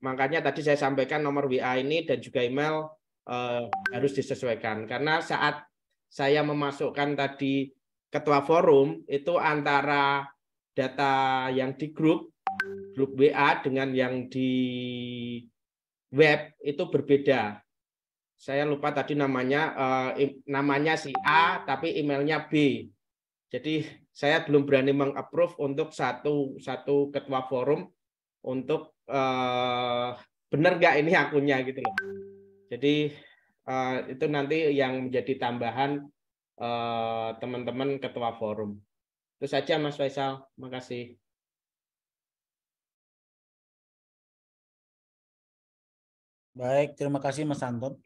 makanya tadi saya sampaikan nomor WA ini dan juga email harus disesuaikan. Karena saat saya memasukkan tadi ketua forum, itu antara data yang di grup WA dengan yang di web itu berbeda. Saya lupa tadi namanya si A tapi emailnya B. Jadi saya belum berani meng-approve untuk satu ketua forum untuk benar nggak ini akunnya gitu loh. Jadi itu nanti yang menjadi tambahan teman-teman ketua forum. Itu saja Mas Faisal. Makasih. Baik, terima kasih Mas Anton.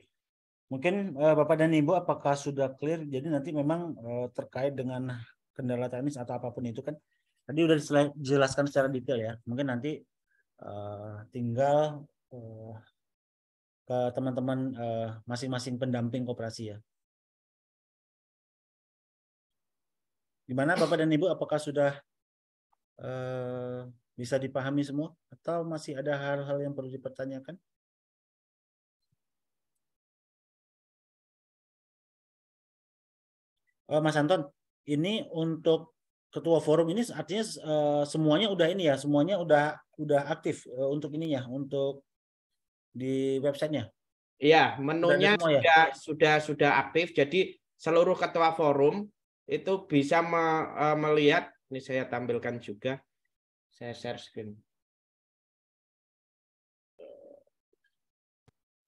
Mungkin Bapak dan Ibu apakah sudah clear? Jadi nanti memang terkait dengan kendala teknis atau apapun itu kan tadi udah dijelaskan secara detail ya. Mungkin nanti tinggal ke teman-teman masing-masing pendamping koperasi ya. Gimana Bapak dan Ibu, apakah sudah bisa dipahami semua atau masih ada hal-hal yang perlu dipertanyakan? Mas Anton, ini untuk ketua forum ini artinya semuanya udah ini ya, semuanya udah aktif untuk ininya, untuk di websitenya. Iya, menunya sudah aktif. Jadi seluruh ketua forum itu bisa melihat. Ini saya tampilkan juga. Saya share screen.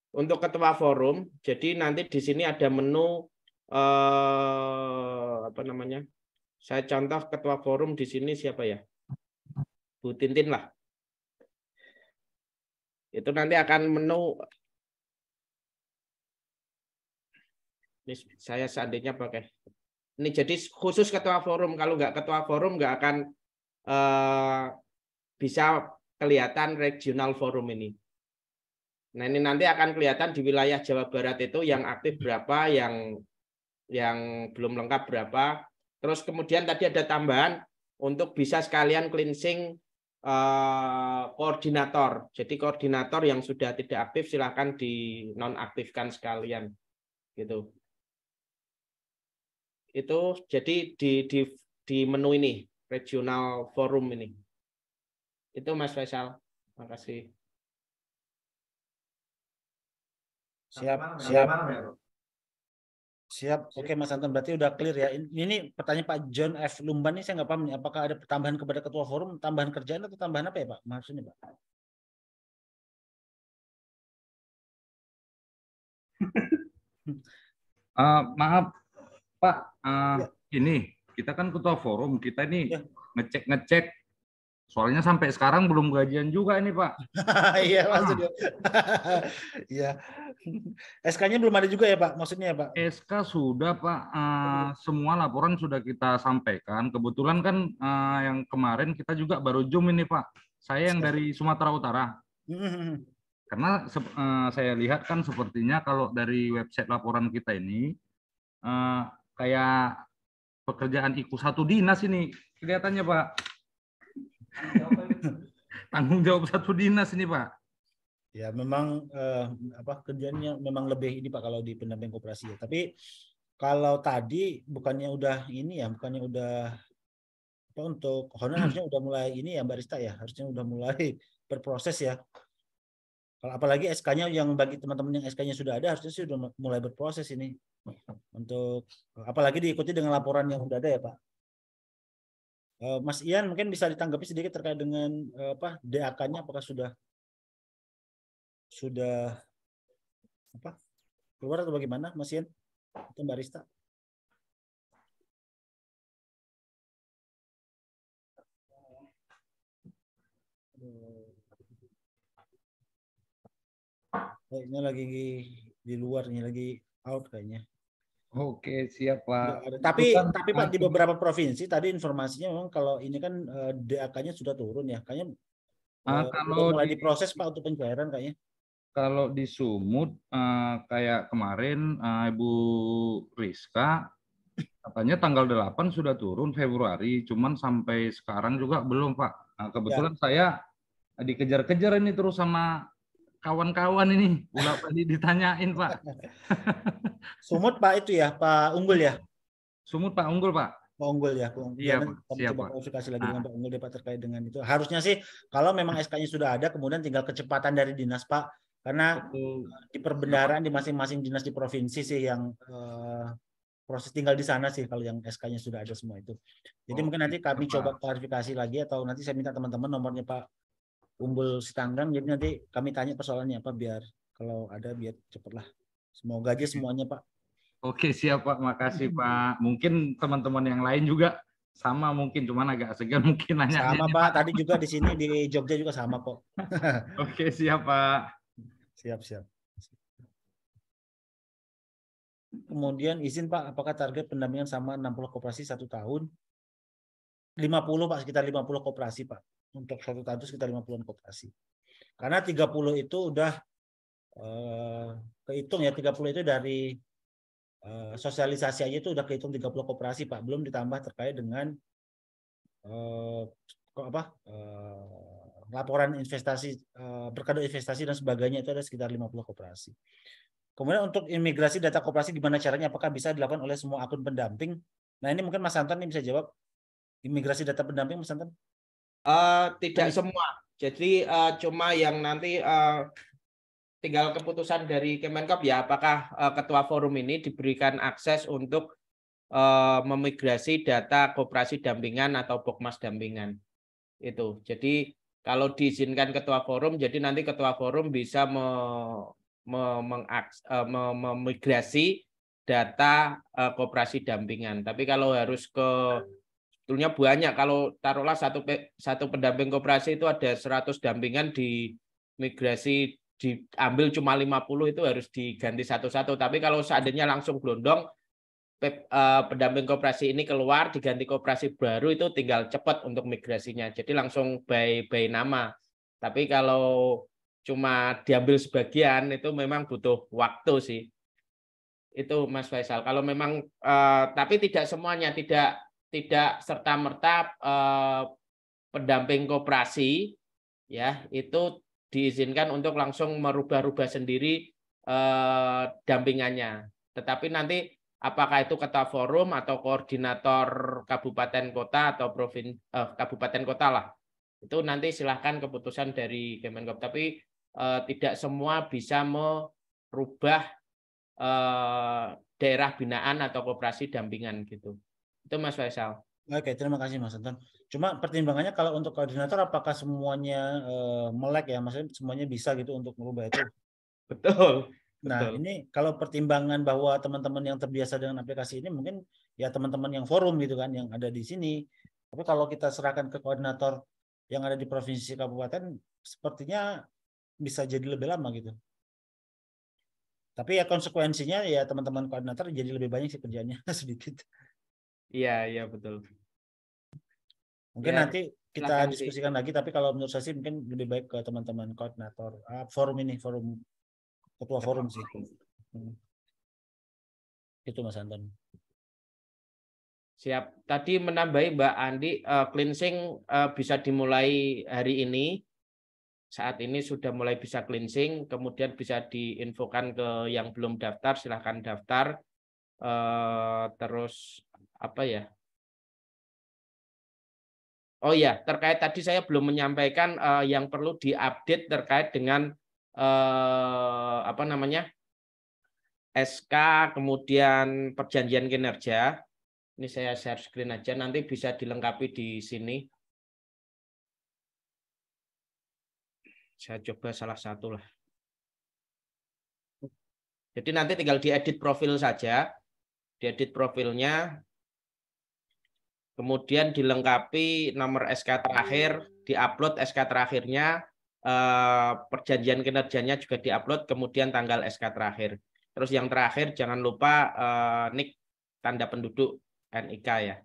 Untuk ketua forum, jadi nanti di sini ada menu apa namanya? Saya contoh ketua forum di sini siapa ya? Bu Tintin lah. Itu nanti akan menu. Ini saya seandainya pakai. Ini jadi khusus ketua forum. Kalau nggak ketua forum nggak akan bisa kelihatan regional forum ini. Nah ini nanti akan kelihatan di wilayah Jawa Barat itu yang aktif berapa, yang belum lengkap berapa. Terus kemudian tadi ada tambahan untuk bisa sekalian cleansing koordinator. Jadi koordinator yang sudah tidak aktif silahkan dinonaktifkan sekalian. Gitu. Itu jadi di menu ini, regional forum ini. Itu Mas Faisal. Terima kasih. Siap. Oke Mas Anton, berarti udah clear ya. Ini pertanyaan Pak John F. Lumban ini saya nggak paham nih. Apakah ada tambahan kepada ketua forum, tambahan kerjaan atau tambahan apa ya Pak? Maksudnya Pak? Maaf Pak, ini kita kan ketua forum, kita ini ngecek. Soalnya sampai sekarang belum gajian juga ini Pak. Iya maksudnya. Iya. SK-nya belum ada juga ya Pak? Maksudnya ya Pak? SK sudah Pak. Semua laporan sudah kita sampaikan. Kebetulan kan yang kemarin kita juga baru Zoom ini Pak. Saya yang dari Sumatera Utara. Karena saya lihat kan sepertinya kalau dari website laporan kita ini kayak pekerjaan ikut satu dinas ini kelihatannya Pak. Tanggung jawab satu dinas ini Pak. Ya memang kerjanya memang lebih ini Pak kalau di pendamping koperasi ya. Tapi kalau tadi bukannya udah ini ya, bukannya udah apa untuk honor harusnya udah mulai ini ya Mbak Rista ya, harusnya udah mulai berproses ya. Kalau apalagi SK-nya yang bagi teman-teman yang SK-nya sudah ada harusnya sih sudah mulai berproses ini untuk apalagi diikuti dengan laporan yang sudah ada ya Pak. Mas Ian mungkin bisa ditanggapi sedikit terkait dengan apa DAK-nya apakah sudah apa keluar atau bagaimana Mas Ian atau Mbak Rista? Kayaknya lagi di luar nih, lagi out kayaknya. Oke, siap Pak. Tapi Pak di beberapa provinsi tadi informasinya memang kalau ini kan DAK-nya sudah turun ya, kayaknya kalau mulai diproses Pak untuk pencairan kayaknya. Kalau di Sumut kayak kemarin Ibu Rizka katanya tanggal 8 sudah turun Februari, cuman sampai sekarang juga belum Pak. Nah, kebetulan saya dikejar-kejar ini terus sama kawan-kawan ini, udah tadi ditanyain Pak. Sumut Pak itu ya, Pak Unggul ya? Sumut Pak Unggul Pak. Pak Unggul ya, Iya Pak. Kami Siap coba Pak. klarifikasi lagi dengan Pak Unggul deh Pak terkait dengan itu. Harusnya sih kalau memang SK-nya sudah ada, kemudian tinggal kecepatan dari dinas Pak, karena di perbendaharaan di masing-masing dinas di provinsi sih yang proses tinggal di sana sih kalau yang SK-nya sudah ada semua itu. Jadi mungkin nanti kami coba klarifikasi lagi atau nanti saya minta teman-teman nomornya Pak Unggul Sitanggang, jadi nanti kami tanya persoalannya apa biar kalau ada biar cepatlah. Semoga aja semuanya Pak. Oke siap Pak, makasih Pak. Mungkin teman-teman yang lain juga sama mungkin, cuman agak segan mungkin nanya. Sama Pak, tadi juga di sini di Jogja juga sama kok. Oke siap Pak. Siap. Kemudian izin Pak, apakah target pendampingan sama 60 koperasi 1 tahun? 50 Pak, sekitar 50 koperasi Pak. Untuk 1 tahun itu sekitar 50-an koperasi. Karena 30 itu udah kehitung ya, 30 itu dari sosialisasi aja itu udah kehitung 30 koperasi Pak. Belum ditambah terkait dengan laporan investasi, berkado investasi dan sebagainya itu ada sekitar 50 koperasi. Kemudian untuk imigrasi data koperasi gimana caranya? Apakah bisa dilakukan oleh semua akun pendamping? Nah ini mungkin Mas Anton ini bisa jawab. Imigrasi data pendamping Mas Anton? Tidak semua. Jadi cuma yang nanti tinggal keputusan dari Kemenkop ya. Apakah ketua forum ini diberikan akses untuk memigrasi data koperasi dampingan atau Pokmas dampingan. Itu. Jadi kalau diizinkan ketua forum, jadi nanti ketua forum bisa memigrasi data koperasi dampingan. Tapi kalau harus sebetulnya banyak, kalau taruhlah satu pendamping koperasi itu ada 100 dampingan, di migrasi diambil cuma 50 itu harus diganti satu-satu. Tapi kalau seandainya langsung gelondong pendamping koperasi ini keluar diganti koperasi baru, itu tinggal cepat untuk migrasinya. Jadi langsung by nama. Tapi kalau cuma diambil sebagian itu memang butuh waktu sih. Itu Mas Faisal. Kalau memang tapi tidak semuanya, tidak serta-merta pendamping koperasi ya itu diizinkan untuk langsung merubah-rubah sendiri dampingannya. Tetapi nanti apakah itu ketua forum atau koordinator kabupaten kota atau kabupaten kota lah, itu nanti silahkan keputusan dari Kemenkop. Tapi tidak semua bisa merubah daerah binaan atau koperasi dampingan gitu. Itu Mas Faisal. Oke, terima kasih Mas Anton. Cuma pertimbangannya kalau untuk koordinator apakah semuanya melek ya, maksudnya semuanya bisa gitu untuk merubah itu? Betul. Nah, ini kalau pertimbangan bahwa teman-teman yang terbiasa dengan aplikasi ini mungkin ya teman-teman yang forum gitu kan yang ada di sini. Tapi kalau kita serahkan ke koordinator yang ada di provinsi kabupaten, sepertinya bisa jadi lebih lama gitu. Tapi ya konsekuensinya ya teman-teman koordinator jadi lebih banyak sih kerjanya sedikit. Iya betul. Mungkin ya, nanti kita diskusikan lagi. Tapi kalau menurut saya sih mungkin lebih baik ke teman-teman koordinator forum ini, forum ketua forum sih. Itu Mas Anton. Siap. Tadi menambahi Mbak Andi, cleansing bisa dimulai hari ini. Saat ini sudah mulai bisa cleansing, kemudian bisa diinfokan ke yang belum daftar, silahkan daftar. Terus apa ya? Oh ya, terkait tadi saya belum menyampaikan yang perlu diupdate terkait dengan apa namanya SK, kemudian perjanjian kinerja. Ini saya share screen aja, nanti bisa dilengkapi di sini. Saya coba salah satu lah. Jadi nanti tinggal diedit profil saja, diedit profilnya. Kemudian dilengkapi nomor SK terakhir, diupload SK terakhirnya, perjanjian kinerjanya juga diupload, kemudian tanggal SK terakhir. Terus yang terakhir jangan lupa NIK tanda penduduk NIK ya.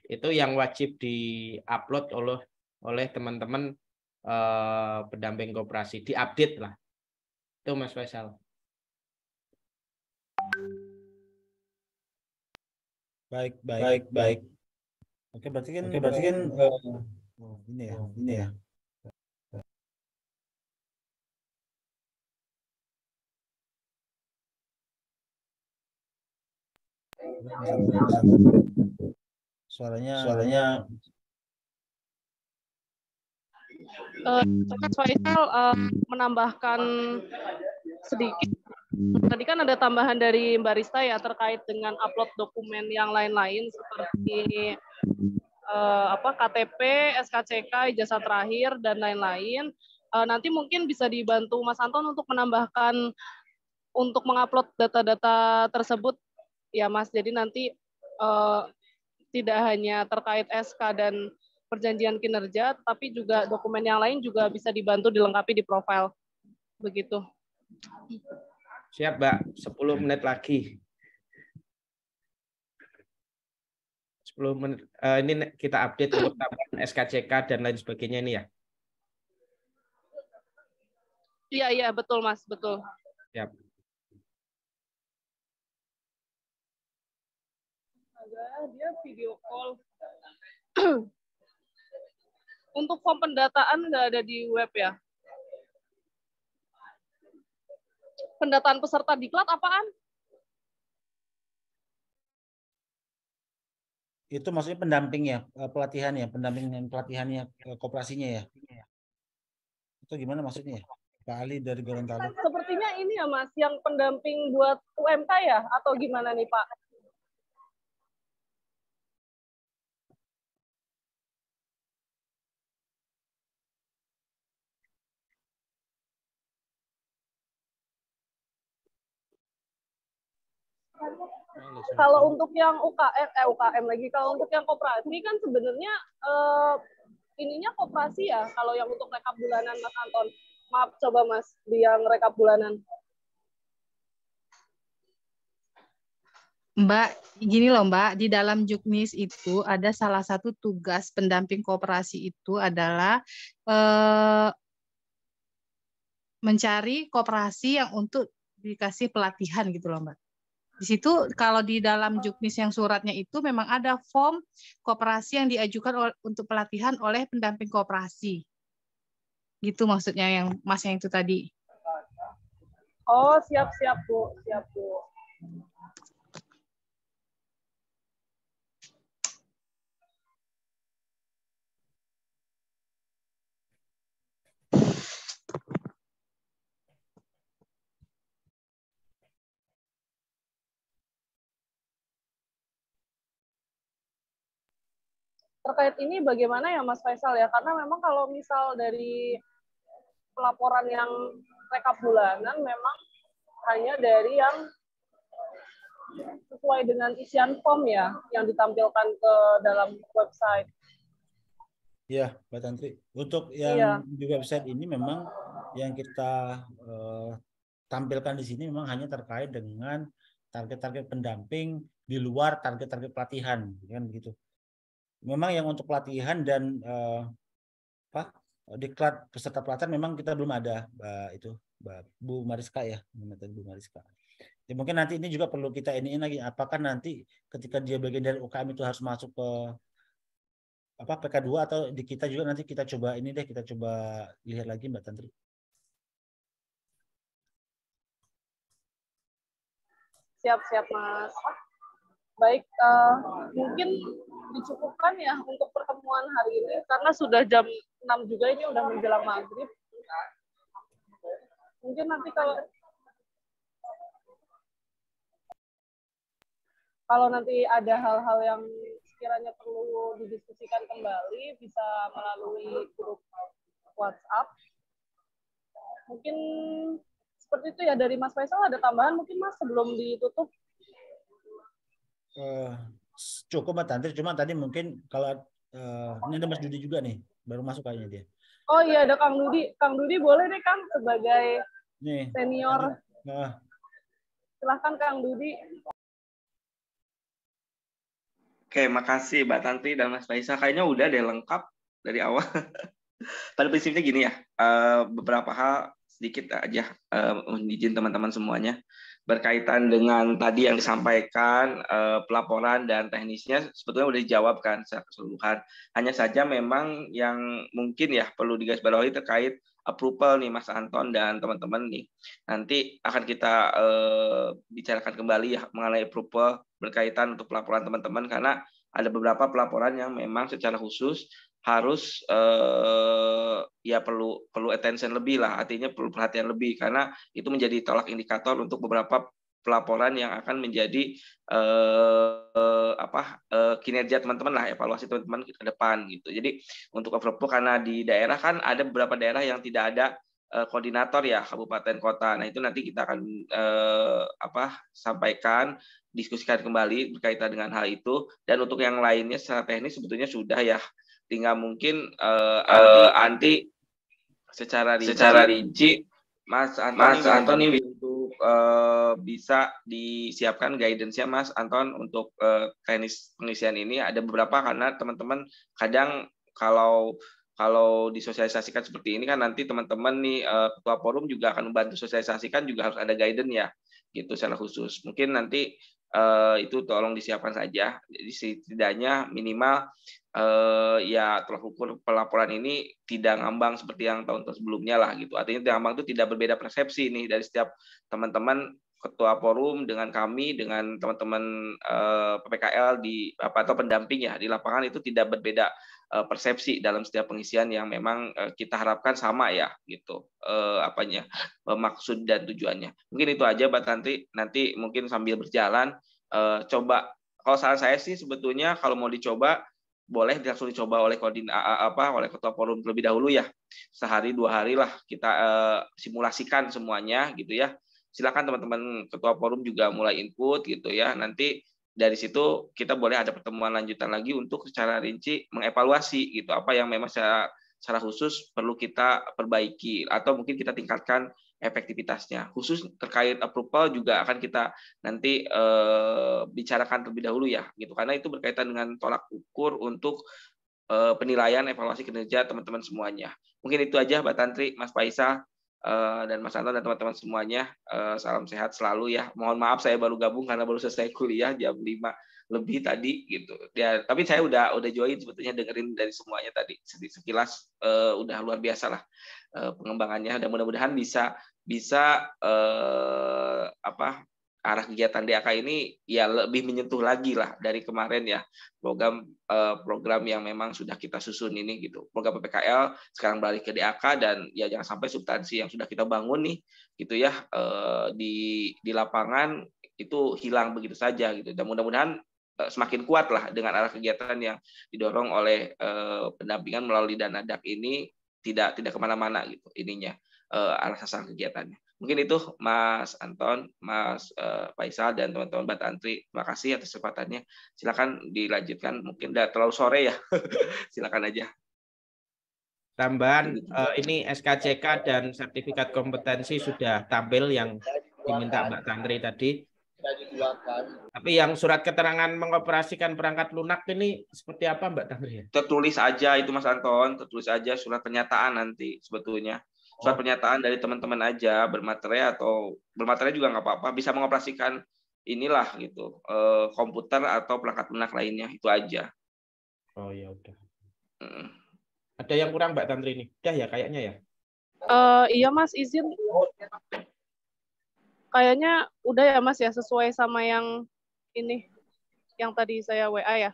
Itu yang wajib diupload oleh teman-teman pendamping koperasi, diupdate lah. Itu Mas Faisal. Baik. Oke, berarti kan ini ya. Suaranya Mas Faisal menambahkan sedikit. Tadi kan ada tambahan dari Mbak Rista ya terkait dengan upload dokumen yang lain-lain seperti KTP, SKCK, ijazah terakhir dan lain-lain. Nanti mungkin bisa dibantu Mas Anton untuk menambahkan untuk mengupload data-data tersebut ya Mas. Jadi nanti tidak hanya terkait SK dan perjanjian kinerja, tapi juga dokumen yang lain juga bisa dibantu dilengkapi di profil. Begitu. Siap, Mbak. 10 menit lagi. 10 menit. Ini kita update untuk tambahan SKCK dan lain sebagainya ini ya. Iya, betul Mas, betul. Siap. Dia video call. Untuk form pendataan nggak ada di web ya? Pendataan peserta diklat apaan? Itu maksudnya pendamping ya, pelatihan ya, pendamping dan pelatihannya koperasinya ya. Itu gimana maksudnya ya? Pak Ali dari Gorontalo. Sepertinya ini ya Mas, yang pendamping buat UMK ya? Atau gimana nih Pak? Kalau untuk yang UKM lagi, kalau untuk yang koperasi kan sebenarnya ininya koperasi ya. Kalau yang untuk rekap bulanan Mas Anton, maaf coba Mas di yang rekap bulanan. Mbak, gini loh Mbak, di dalam Juknis itu ada salah satu tugas pendamping koperasi itu adalah mencari koperasi yang untuk dikasih pelatihan gitu loh Mbak. Di situ kalau di dalam Juknis yang suratnya itu memang ada form koperasi yang diajukan untuk pelatihan oleh pendamping koperasi. Gitu maksudnya yang Mas yang itu tadi. Oh, siap Bu. Terkait ini bagaimana ya Mas Faisal ya? Karena memang kalau misal dari pelaporan yang rekap bulanan memang hanya dari yang sesuai dengan isian form ya yang ditampilkan ke dalam website. Iya, Mbak Tantri. Untuk yang di website ini memang yang kita tampilkan di sini memang hanya terkait dengan target-target pendamping di luar target-target pelatihan, kan begitu. Memang yang untuk pelatihan dan diklat peserta pelatihan memang kita belum ada, Bu Mariska ya, Bu Mariska. Ya, mungkin nanti ini juga perlu kita iniin lagi, apakah nanti ketika dia bagian dari UKM itu harus masuk ke PK2 atau di kita juga nanti kita coba ini deh, kita coba lihat lagi Mbak Tantri. Siap-siap, Mas. Baik, mungkin dicukupkan ya untuk pertemuan hari ini, karena sudah jam 6 juga, ini udah menjelang maghrib. Mungkin nanti kalau nanti ada hal-hal yang sekiranya perlu didiskusikan kembali, bisa melalui grup WhatsApp. Mungkin seperti itu ya dari Mas Faisal. Ada tambahan mungkin, Mas, sebelum ditutup? Cukup Mbak Tantri, cuma tadi mungkin kalau ini ada Mas Dudi juga nih, baru masuk kayaknya dia. Oh iya, ada Kang Dudi. Kang Dudi boleh deh, Kang, sebagai senior. Silahkan Kang Dudi. Oke, makasih Mbak Tantri dan Mas Faisal. Kayaknya udah deh lengkap dari awal. Pada prinsipnya gini ya, beberapa hal sedikit aja izin teman-teman semuanya. Berkaitan dengan tadi yang disampaikan, pelaporan dan teknisnya sebetulnya udah dijawabkan secara keseluruhan. Hanya saja memang yang mungkin ya perlu digarisbawahi terkait approval nih Mas Anton dan teman-teman nih. Nanti akan kita bicarakan kembali ya mengenai approval berkaitan untuk pelaporan teman-teman, karena ada beberapa pelaporan yang memang secara khusus harus ya perlu attention lebih lah, artinya perlu perhatian lebih, karena itu menjadi tolak indikator untuk beberapa pelaporan yang akan menjadi kinerja teman-teman lah, evaluasi teman-teman ke depan gitu. Jadi untuk approval, karena di daerah kan ada beberapa daerah yang tidak ada koordinator ya, kabupaten kota. Nah itu nanti kita akan sampaikan, diskusikan kembali berkaitan dengan hal itu. Dan untuk yang lainnya secara teknis sebetulnya sudah ya, tinggal mungkin anti secara rinci Mas Anton untuk bisa disiapkan guidance-nya Mas Anton untuk teknis pengisian ini. Ada beberapa, karena teman-teman kadang kalau disosialisasikan seperti ini kan nanti teman-teman nih ketua forum juga akan membantu sosialisasikan, juga harus ada guidance ya gitu secara khusus. Mungkin nanti itu tolong disiapkan saja. Jadi setidaknya minimal ya tolak ukur pelaporan ini tidak ngambang seperti yang tahun-tahun sebelumnya lah gitu. Artinya ngambang itu tidak berbeda persepsi nih dari setiap teman-teman ketua forum dengan kami, dengan teman-teman PPKL atau pendamping ya di lapangan, itu tidak berbeda persepsi dalam setiap pengisian yang memang kita harapkan sama ya gitu maksud dan tujuannya. Mungkin itu aja Mbak Tantri, nanti mungkin sambil berjalan coba, kalau saran saya sih sebetulnya kalau mau dicoba boleh langsung dicoba oleh oleh ketua forum terlebih dahulu ya, sehari 2 hari lah kita simulasikan semuanya gitu ya. Silakan teman-teman ketua forum juga mulai input gitu ya. Nanti dari situ kita boleh ada pertemuan lanjutan lagi untuk secara rinci mengevaluasi gitu, apa yang memang secara khusus perlu kita perbaiki atau mungkin kita tingkatkan efektivitasnya. Khusus terkait approval juga akan kita nanti bicarakan terlebih dahulu ya gitu, karena itu berkaitan dengan tolak ukur untuk penilaian evaluasi kinerja teman-teman semuanya. Mungkin itu aja Mbak Tantri, Mas Faisal, dan Mas Anton dan teman-teman semuanya. Salam sehat selalu ya. Mohon maaf saya baru gabung karena baru selesai kuliah jam 5 lebih tadi gitu ya, tapi saya udah join sebetulnya, dengerin dari semuanya tadi sekilas, udah luar biasa lah pengembangannya, dan mudah-mudahan bisa arah kegiatan DAK ini ya lebih menyentuh lagi lah dari kemarin ya, program yang memang sudah kita susun ini gitu, program PPKL sekarang beralih ke DAK, dan ya jangan sampai substansi yang sudah kita bangun nih gitu ya di lapangan itu hilang begitu saja gitu, dan mudah-mudahan semakin kuat lah dengan arah kegiatan yang didorong oleh pendampingan melalui dana DAK ini, tidak kemana-mana gitu ininya, arah sasaran kegiatannya. Mungkin itu Mas Anton, Mas Faisal, dan teman-teman Mbak Tantri. Terima kasih atas kesempatannya. Silakan dilanjutkan, mungkin udah terlalu sore ya. Silakan aja. Tambahan ini SKCK dan sertifikat kompetensi sudah tampil yang diminta Mbak Tantri tadi. Tapi yang surat keterangan mengoperasikan perangkat lunak ini seperti apa Mbak Tantri? Tertulis aja itu Mas Anton, tertulis aja surat pernyataan nanti sebetulnya. Surat pernyataan dari teman-teman aja, bermaterai atau bermaterai juga nggak apa-apa, bisa mengoperasikan inilah gitu, komputer atau perangkat lunak lainnya, itu aja. Oh ya udah. Ada yang kurang Mbak Tantri ini? Udah ya kayaknya ya. Iya Mas, izin. kayaknya udah ya Mas ya, sesuai sama yang ini, yang tadi saya WA ya.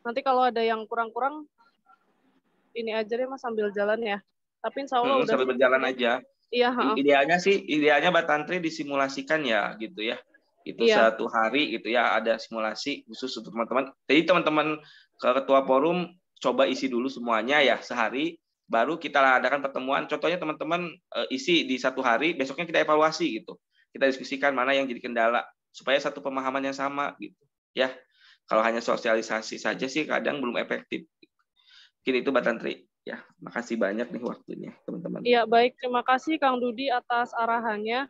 Nanti kalau ada yang kurang-kurang, ini aja deh Mas sambil jalan ya. Tapi insya Allah udah sambil berjalan aja. Iya. Idealnya Mbak Tantri disimulasikan ya gitu ya. Itu Iya. satu hari gitu ya, ada simulasi khusus untuk teman-teman. Jadi teman-teman ketua forum coba isi dulu semuanya ya sehari, baru kita adakan pertemuan. Contohnya teman-teman isi di satu hari, besoknya kita evaluasi gitu. Kita diskusikan mana yang jadi kendala supaya satu pemahaman yang sama gitu ya. Kalau hanya sosialisasi saja sih kadang belum efektif. Mungkin itu Mbak Tantri. Ya, makasih banyak nih waktunya teman-teman. Iya, baik. Terima kasih Kang Dudi atas arahannya.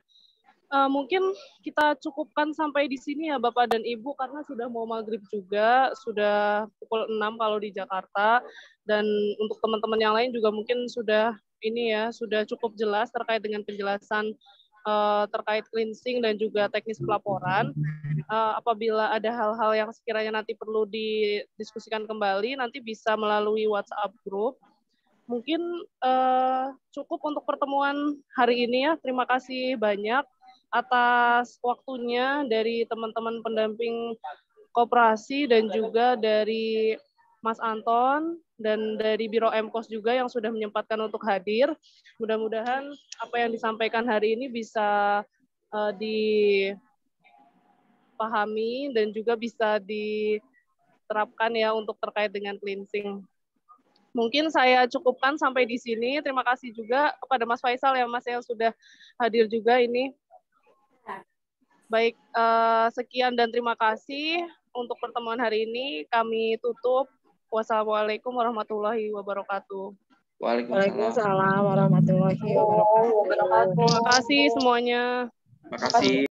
Mungkin kita cukupkan sampai di sini ya Bapak dan Ibu, karena sudah mau maghrib juga, sudah pukul 6 kalau di Jakarta, dan untuk teman-teman yang lain juga mungkin sudah ini ya, sudah cukup jelas terkait dengan penjelasan terkait cleansing dan juga teknis pelaporan. Apabila ada hal-hal yang sekiranya nanti perlu didiskusikan kembali, nanti bisa melalui WhatsApp group. Mungkin cukup untuk pertemuan hari ini ya. Terima kasih banyak atas waktunya dari teman-teman pendamping koperasi dan juga dari Mas Anton dan dari Biro Emkos juga yang sudah menyempatkan untuk hadir. Mudah-mudahan apa yang disampaikan hari ini bisa dipahami dan juga bisa diterapkan ya untuk terkait dengan cleansing. Mungkin saya cukupkan sampai di sini. Terima kasih juga kepada Mas Faisal ya Mas yang sudah hadir juga ini. Baik, sekian dan terima kasih untuk pertemuan hari ini. Kami tutup. Wassalamualaikum warahmatullahi wabarakatuh. Waalaikumsalam warahmatullahi wabarakatuh. Terima kasih semuanya. Terima kasih.